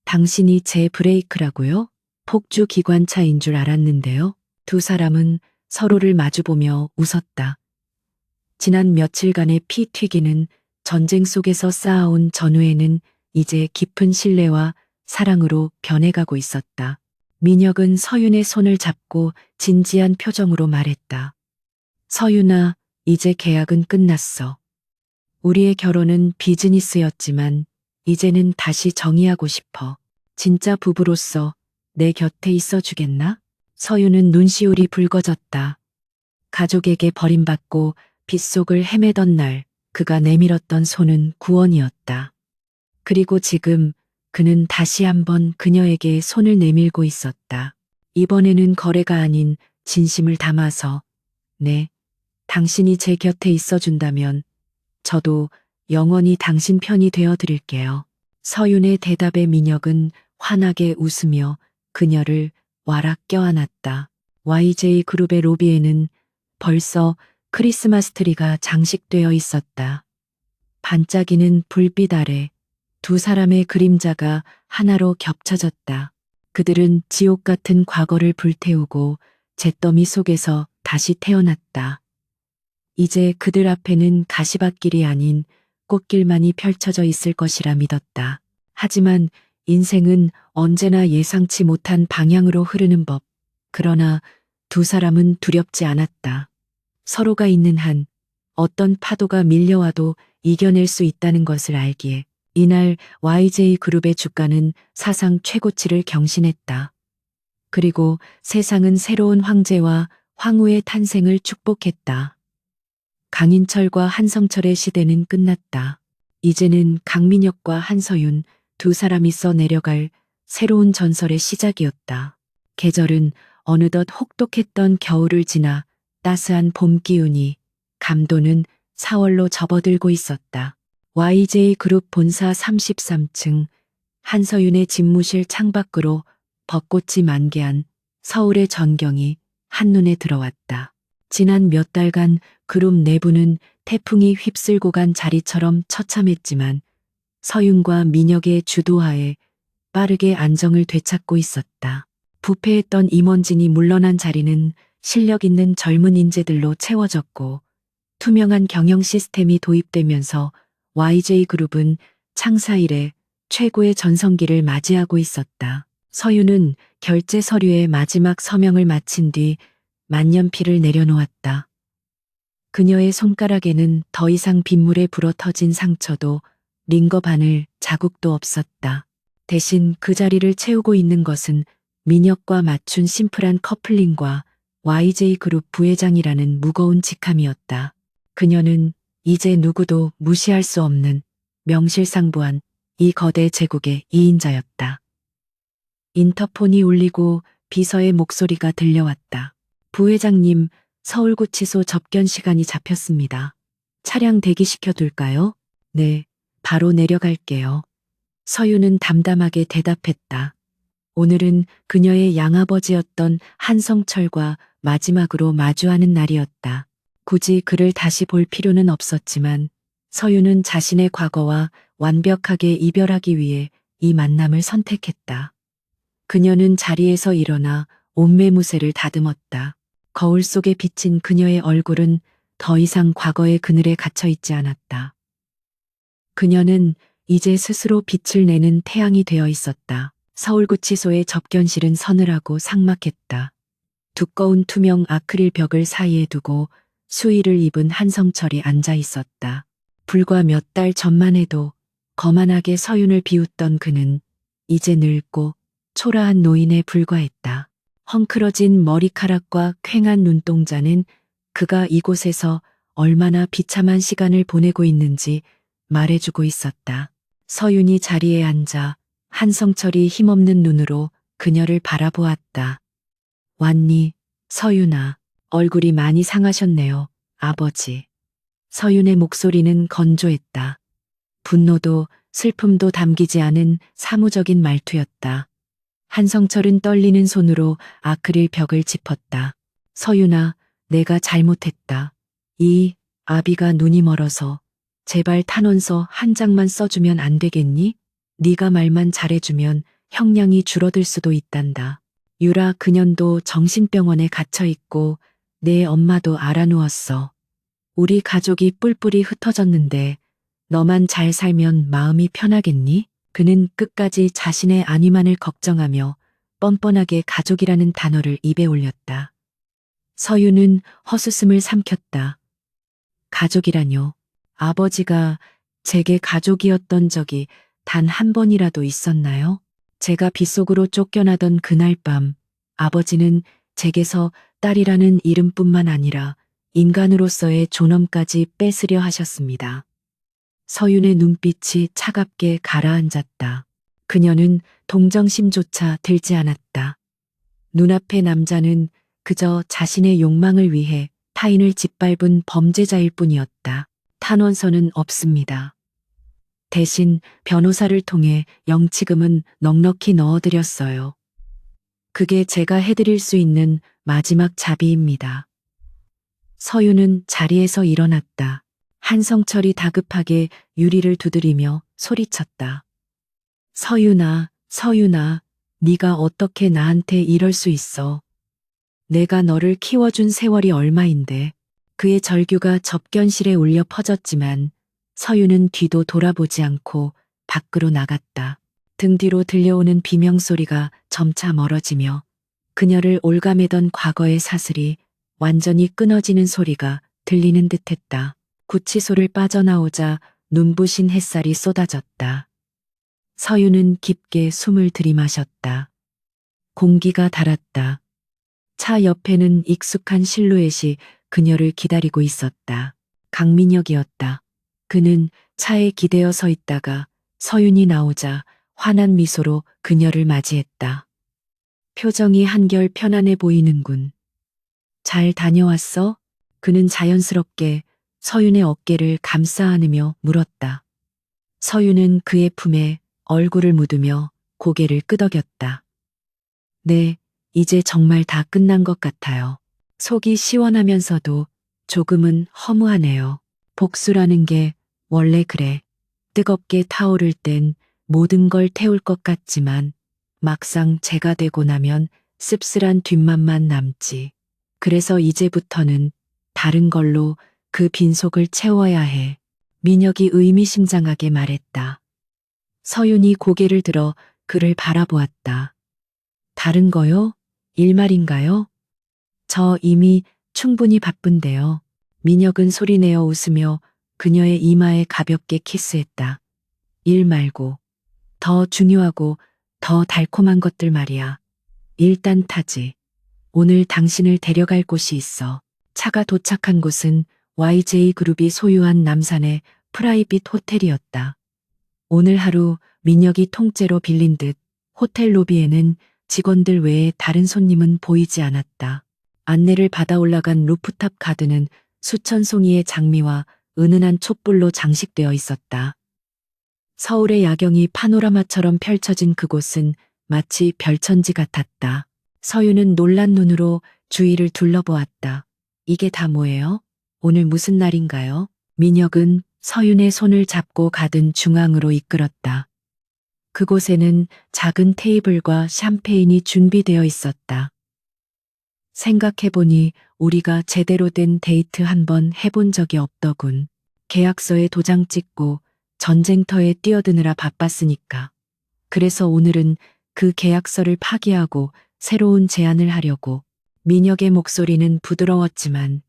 당신이 제 브레이크라고요? 폭주 기관차인 줄 알았는데요. 두 사람은 서로를 마주보며 웃었다. 지난 며칠간의 피 튀기는 전쟁 속에서 쌓아온 전우에는 이제 깊은 신뢰와 사랑으로 변해가고 있었다. 민혁은 서윤의 손을 잡고 진지한 표정으로 말했다. 서윤아, 이제 계약은 끝났어. 우리의 결혼은 비즈니스였지만 이제는 다시 정의하고 싶어. 진짜 부부로서 내 곁에 있어 주겠나? 서윤은 눈시울이 붉어졌다. 가족에게 버림받고 빗속을 헤매던 날 그가 내밀었던 손은 구원이었다. 그리고 지금 그는 다시 한번 그녀에게 손을 내밀고 있었다. 이번에는 거래가 아닌 진심을 담아서 네, 당신이 제 곁에 있어 준다면 저도 영원히 당신 편이 되어 드릴게요. 서윤의 대답에 민혁은 환하게 웃으며 그녀를 와락 껴안았다. YJ 그룹의 로비에는 벌써 크리스마스 트리가 장식되어 있었다. 반짝이는 불빛 아래 두 사람의 그림자가 하나로 겹쳐졌다. 그들은 지옥 같은 과거를 불태우고 잿더미 속에서 다시 태어났다. 이제 그들 앞에는 가시밭길이 아닌 꽃길만이 펼쳐져 있을 것이라 믿었다. 하지만 인생은 언제나 예상치 못한 방향으로 흐르는 법. 그러나 두 사람은 두렵지 않았다. 서로가 있는 한 어떤 파도가 밀려와도 이겨낼 수 있다는 것을 알기에 이날 YJ 그룹의 주가는 사상 최고치를 경신했다. 그리고 세상은 새로운 황제와 황후의 탄생을 축복했다. 강인철과 한성철의 시대는 끝났다. 이제는 강민혁과 한서윤 두 사람이 써내려갈 새로운 전설의 시작이었다. 계절은 어느덧 혹독했던 겨울을 지나 따스한 봄 기운이 감도는 4월로 접어들고 있었다. YJ 그룹 본사 33층 한서윤의 집무실 창밖으로 벚꽃이 만개한 서울의 전경이 한눈에 들어왔다. 지난 몇 달간 그룹 내부는 태풍이 휩쓸고 간 자리처럼 처참했지만 서윤과 민혁의 주도하에 빠르게 안정을 되찾고 있었다. 부패했던 임원진이 물러난 자리는 실력 있는 젊은 인재들로 채워졌고 투명한 경영 시스템이 도입되면서 YJ그룹은 창사 이래 최고의 전성기를 맞이하고 있었다. 서유는 결제 서류에 마지막 서명을 마친 뒤 만년필을 내려놓았다. 그녀의 손가락에는 더 이상 빗물에 불어터진 상처도 링거 바늘 자국도 없었다. 대신 그 자리를 채우고 있는 것은 민혁과 맞춘 심플한 커플링과 YJ그룹 부회장이라는 무거운 직함이었다. 그녀는 이제 누구도 무시할 수 없는 명실상부한 이 거대 제국의 2인자였다. 인터폰이 울리고 비서의 목소리가 들려왔다. 부회장님, 서울구치소 접견 시간이 잡혔습니다. 차량 대기시켜 둘까요? 네, 바로 내려갈게요. 서유는 담담하게 대답했다. 오늘은 그녀의 양아버지였던 한성철과 마지막으로 마주하는 날이었다. 굳이 그를 다시 볼 필요는 없었지만 서유는 자신의 과거와 완벽하게 이별하기 위해 이 만남을 선택했다. 그녀는 자리에서 일어나 옷매무새를 다듬었다. 거울 속에 비친 그녀의 얼굴은 더 이상 과거의 그늘에 갇혀 있지 않았다. 그녀는 이제 스스로 빛을 내는 태양이 되어 있었다. 서울구치소의 접견실은 서늘하고 삭막했다. 두꺼운 투명 아크릴 벽을 사이에 두고 수의를 입은 한성철이 앉아 있었다. 불과 몇 달 전만 해도 거만하게 서윤을 비웃던 그는 이제 늙고 초라한 노인에 불과했다. 헝클어진 머리카락과 퀭한 눈동자는 그가 이곳에서 얼마나 비참한 시간을 보내고 있는지 말해주고 있었다. 서윤이 자리에 앉아 한성철이 힘없는 눈으로 그녀를 바라보았다. 왔니, 서윤아. 얼굴이 많이 상하셨네요, 아버지. 서윤의 목소리는 건조했다. 분노도 슬픔도 담기지 않은 사무적인 말투였다. 한성철은 떨리는 손으로 아크릴 벽을 짚었다. 서윤아, 내가 잘못했다. 이 아비가 눈이 멀어서 제발 탄원서 한 장만 써주면 안 되겠니? 네가 말만 잘해주면 형량이 줄어들 수도 있단다. 유라 그년도 정신병원에 갇혀있고 내 엄마도 알아누웠어. 우리 가족이 뿔뿔이 흩어졌는데 너만 잘 살면 마음이 편하겠니? 그는 끝까지 자신의 안위만을 걱정하며 뻔뻔하게 가족이라는 단어를 입에 올렸다. 서유는 헛웃음을 삼켰다. 가족이라뇨. 아버지가 제게 가족이었던 적이 단 한 번이라도 있었나요? 제가 빗속으로 쫓겨나던 그날 밤 아버지는 제게서 딸이라는 이름뿐만 아니라 인간으로서의 존엄까지 뺏으려 하셨습니다. 서윤의 눈빛이 차갑게 가라앉았다. 그녀는 동정심조차 들지 않았다. 눈앞의 남자는 그저 자신의 욕망을 위해 타인을 짓밟은 범죄자일 뿐이었다. 탄원서는 없습니다. 대신 변호사를 통해 영치금은 넉넉히 넣어드렸어요. 그게 제가 해드릴 수 있는 마지막 자비입니다. 서윤은 자리에서 일어났다. 한성철이 다급하게 유리를 두드리며 소리쳤다. 서윤아, 서윤아, 네가 어떻게 나한테 이럴 수 있어. 내가 너를 키워준 세월이 얼마인데. 그의 절규가 접견실에 울려 퍼졌지만 서윤은 뒤도 돌아보지 않고 밖으로 나갔다. 등 뒤로 들려오는 비명소리가 점차 멀어지며 그녀를 올가매던 과거의 사슬이 완전히 끊어지는 소리가 들리는 듯했다. 구치소를 빠져나오자 눈부신 햇살이 쏟아졌다. 서윤은 깊게 숨을 들이마셨다. 공기가 달았다. 차 옆에는 익숙한 실루엣이 그녀를 기다리고 있었다. 강민혁이었다. 그는 차에 기대어 서 있다가 서윤이 나오자 환한 미소로 그녀를 맞이했다. 표정이 한결 편안해 보이는군. 잘 다녀왔어? 그는 자연스럽게 서윤의 어깨를 감싸 안으며 물었다. 서윤은 그의 품에 얼굴을 묻으며 고개를 끄덕였다. 네, 이제 정말 다 끝난 것 같아요. 속이 시원하면서도 조금은 허무하네요. 복수라는 게 원래 그래. 뜨겁게 타오를 땐 모든 걸 태울 것 같지만 막상 재가 되고 나면 씁쓸한 뒷맛만 남지. 그래서 이제부터는 다른 걸로 그 빈속을 채워야 해. 민혁이 의미심장하게 말했다. 서윤이 고개를 들어 그를 바라보았다. 다른 거요? 일말인가요? 저 이미 충분히 바쁜데요. 민혁은 소리내어 웃으며 그녀의 이마에 가볍게 키스했다. 일 말고 더 중요하고 더 달콤한 것들 말이야. 일단 타지. 오늘 당신을 데려갈 곳이 있어. 차가 도착한 곳은 YJ그룹이 소유한 남산의 프라이빗 호텔이었다. 오늘 하루 민혁이 통째로 빌린 듯 호텔 로비에는 직원들 외에 다른 손님은 보이지 않았다. 안내를 받아 올라간 루프탑 가드는 수천 송이의 장미와 은은한 촛불로 장식되어 있었다. 서울의 야경이 파노라마처럼 펼쳐진 그곳은 마치 별천지 같았다. 서유는 놀란 눈으로 주위를 둘러보았다. 이게 다 뭐예요? 오늘 무슨 날인가요? 민혁은 서윤의 손을 잡고 가든 중앙으로 이끌었다. 그곳에는 작은 테이블과 샴페인이 준비되어 있었다. 생각해보니 우리가 제대로 된 데이트 한 번 해본 적이 없더군. 계약서에 도장 찍고 전쟁터에 뛰어드느라 바빴으니까. 그래서 오늘은 그 계약서를 파기하고 새로운 제안을 하려고. 민혁의 목소리는 부드러웠지만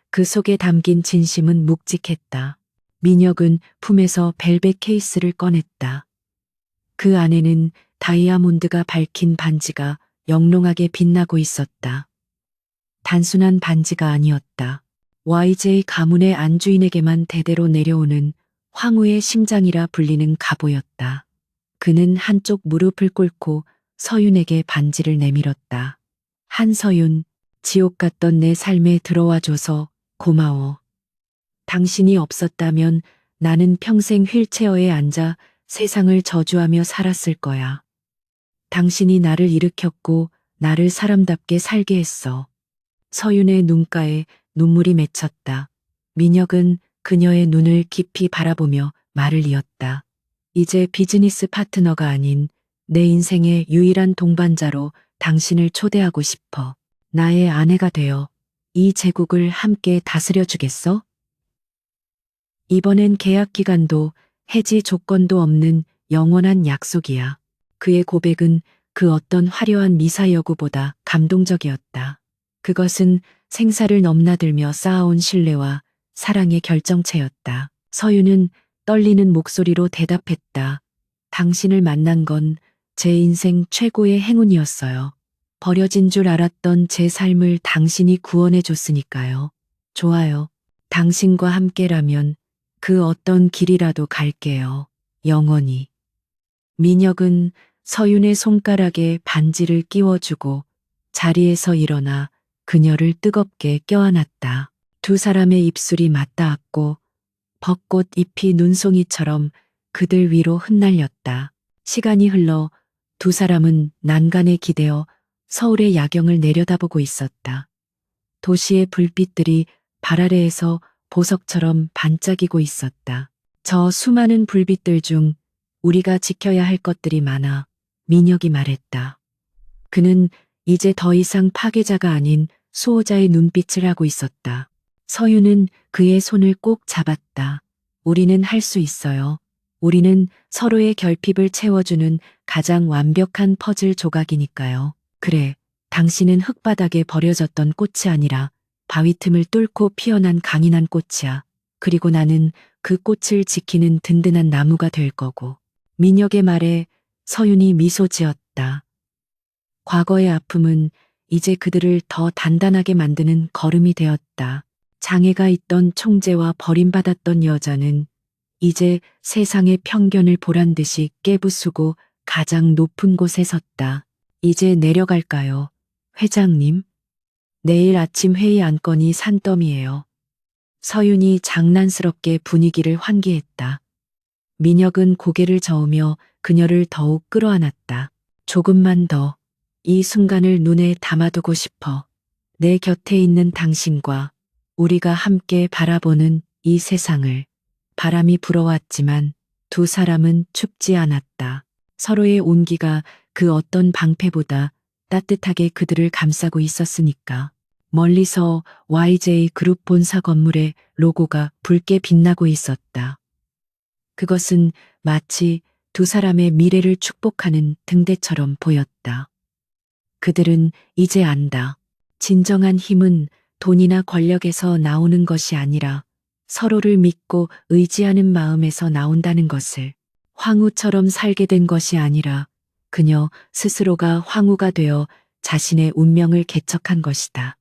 그 속에 담긴 진심은 묵직했다. 민혁은 품에서 벨벳 케이스를 꺼냈다. 그 안에는 다이아몬드가 밝힌 반지가 영롱하게 빛나고 있었다. 단순한 반지가 아니었다. YJ 가문의 안주인에게만 대대로 내려오는 황후의 심장이라 불리는 갑오였다. 그는 한쪽 무릎을 꿇고 서윤에게 반지를 내밀었다. 한서윤, 지옥 같던 내 삶에 들어와줘서 고마워. 당신이 없었다면 나는 평생 휠체어에 앉아 세상을 저주하며 살았을 거야. 당신이 나를 일으켰고 나를 사람답게 살게 했어. 서윤의 눈가에 눈물이 맺혔다. 민혁은 그녀의 눈을 깊이 바라보며 말을 이었다. 이제 비즈니스 파트너가 아닌 내 인생의 유일한 동반자로 당신을 초대하고 싶어. 나의 아내가 되어 이 제국을 함께 다스려 주겠어? 이번엔 계약 기간도 해지 조건도 없는 영원한 약속이야. 그의 고백은 그 어떤 화려한 미사 여구보다 감동적이었다. 그것은 생사를 넘나들며 쌓아온 신뢰와 사랑의 결정체였다. 서유는 떨리는 목소리로 대답했다. 당신을 만난 건 제 인생 최고의 행운이었어요. 버려진 줄 알았던 제 삶을 당신이 구원해 줬으니까요. 좋아요. 당신과 함께라면 그 어떤 길이라도 갈게요. 영원히. 민혁은 서윤의 손가락에 반지를 끼워주고 자리에서 일어나 그녀를 뜨겁게 껴안았다. 두 사람의 입술이 맞닿았고 벚꽃 잎이 눈송이처럼 그들 위로 흩날렸다. 시간이 흘러 두 사람은 난간에 기대어 서울의 야경을 내려다보고 있었다. 도시의 불빛들이 발 아래에서 보석처럼 반짝이고 있었다. 저 수많은 불빛들 중 우리가 지켜야 할 것들이 많아. 민혁이 말했다. 그는 이제 더 이상 파괴자가 아닌 수호자의 눈빛을 하고 있었다. 서유는 그의 손을 꼭 잡았다. 우리는 할 수 있어요. 우리는 서로의 결핍을 채워주는 가장 완벽한 퍼즐 조각이니까요. 그래, 당신은 흙바닥에 버려졌던 꽃이 아니라 바위 틈을 뚫고 피어난 강인한 꽃이야. 그리고 나는 그 꽃을 지키는 든든한 나무가 될 거고. 민혁의 말에 서윤이 미소 지었다. 과거의 아픔은 이제 그들을 더 단단하게 만드는 걸음이 되었다. 장애가 있던 총재와 버림받았던 여자는 이제 세상의 편견을 보란 듯이 깨부수고 가장 높은 곳에 섰다. 이제 내려갈까요, 회장님? 내일 아침 회의 안건이 산더미예요. 서윤이 장난스럽게 분위기를 환기했다. 민혁은 고개를 저으며 그녀를 더욱 끌어안았다. 조금만 더. 이 순간을 눈에 담아두고 싶어. 내 곁에 있는 당신과 우리가 함께 바라보는 이 세상을. 바람이 불어왔지만 두 사람은 춥지 않았다. 서로의 온기가 그 어떤 방패보다 따뜻하게 그들을 감싸고 있었으니까. 멀리서 YJ 그룹 본사 건물의 로고가 붉게 빛나고 있었다. 그것은 마치 두 사람의 미래를 축복하는 등대처럼 보였다. 그들은 이제 안다. 진정한 힘은 돈이나 권력에서 나오는 것이 아니라 서로를 믿고 의지하는 마음에서 나온다는 것을. 황후처럼 살게 된 것이 아니라 그녀 스스로가 황후가 되어 자신의 운명을 개척한 것이다.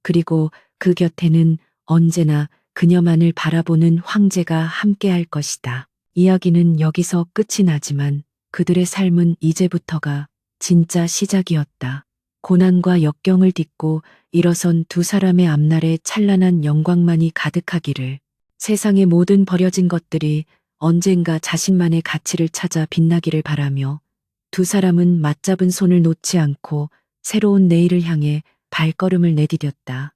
그리고 그 곁에는 언제나 그녀만을 바라보는 황제가 함께할 것이다. 이야기는 여기서 끝이 나지만 그들의 삶은 이제부터가 진짜 시작이었다. 고난과 역경을 딛고 일어선 두 사람의 앞날에 찬란한 영광만이 가득하기를. 세상의 모든 버려진 것들이 언젠가 자신만의 가치를 찾아 빛나기를 바라며 두 사람은 맞잡은 손을 놓지 않고 새로운 내일을 향해 발걸음을 내디뎠다.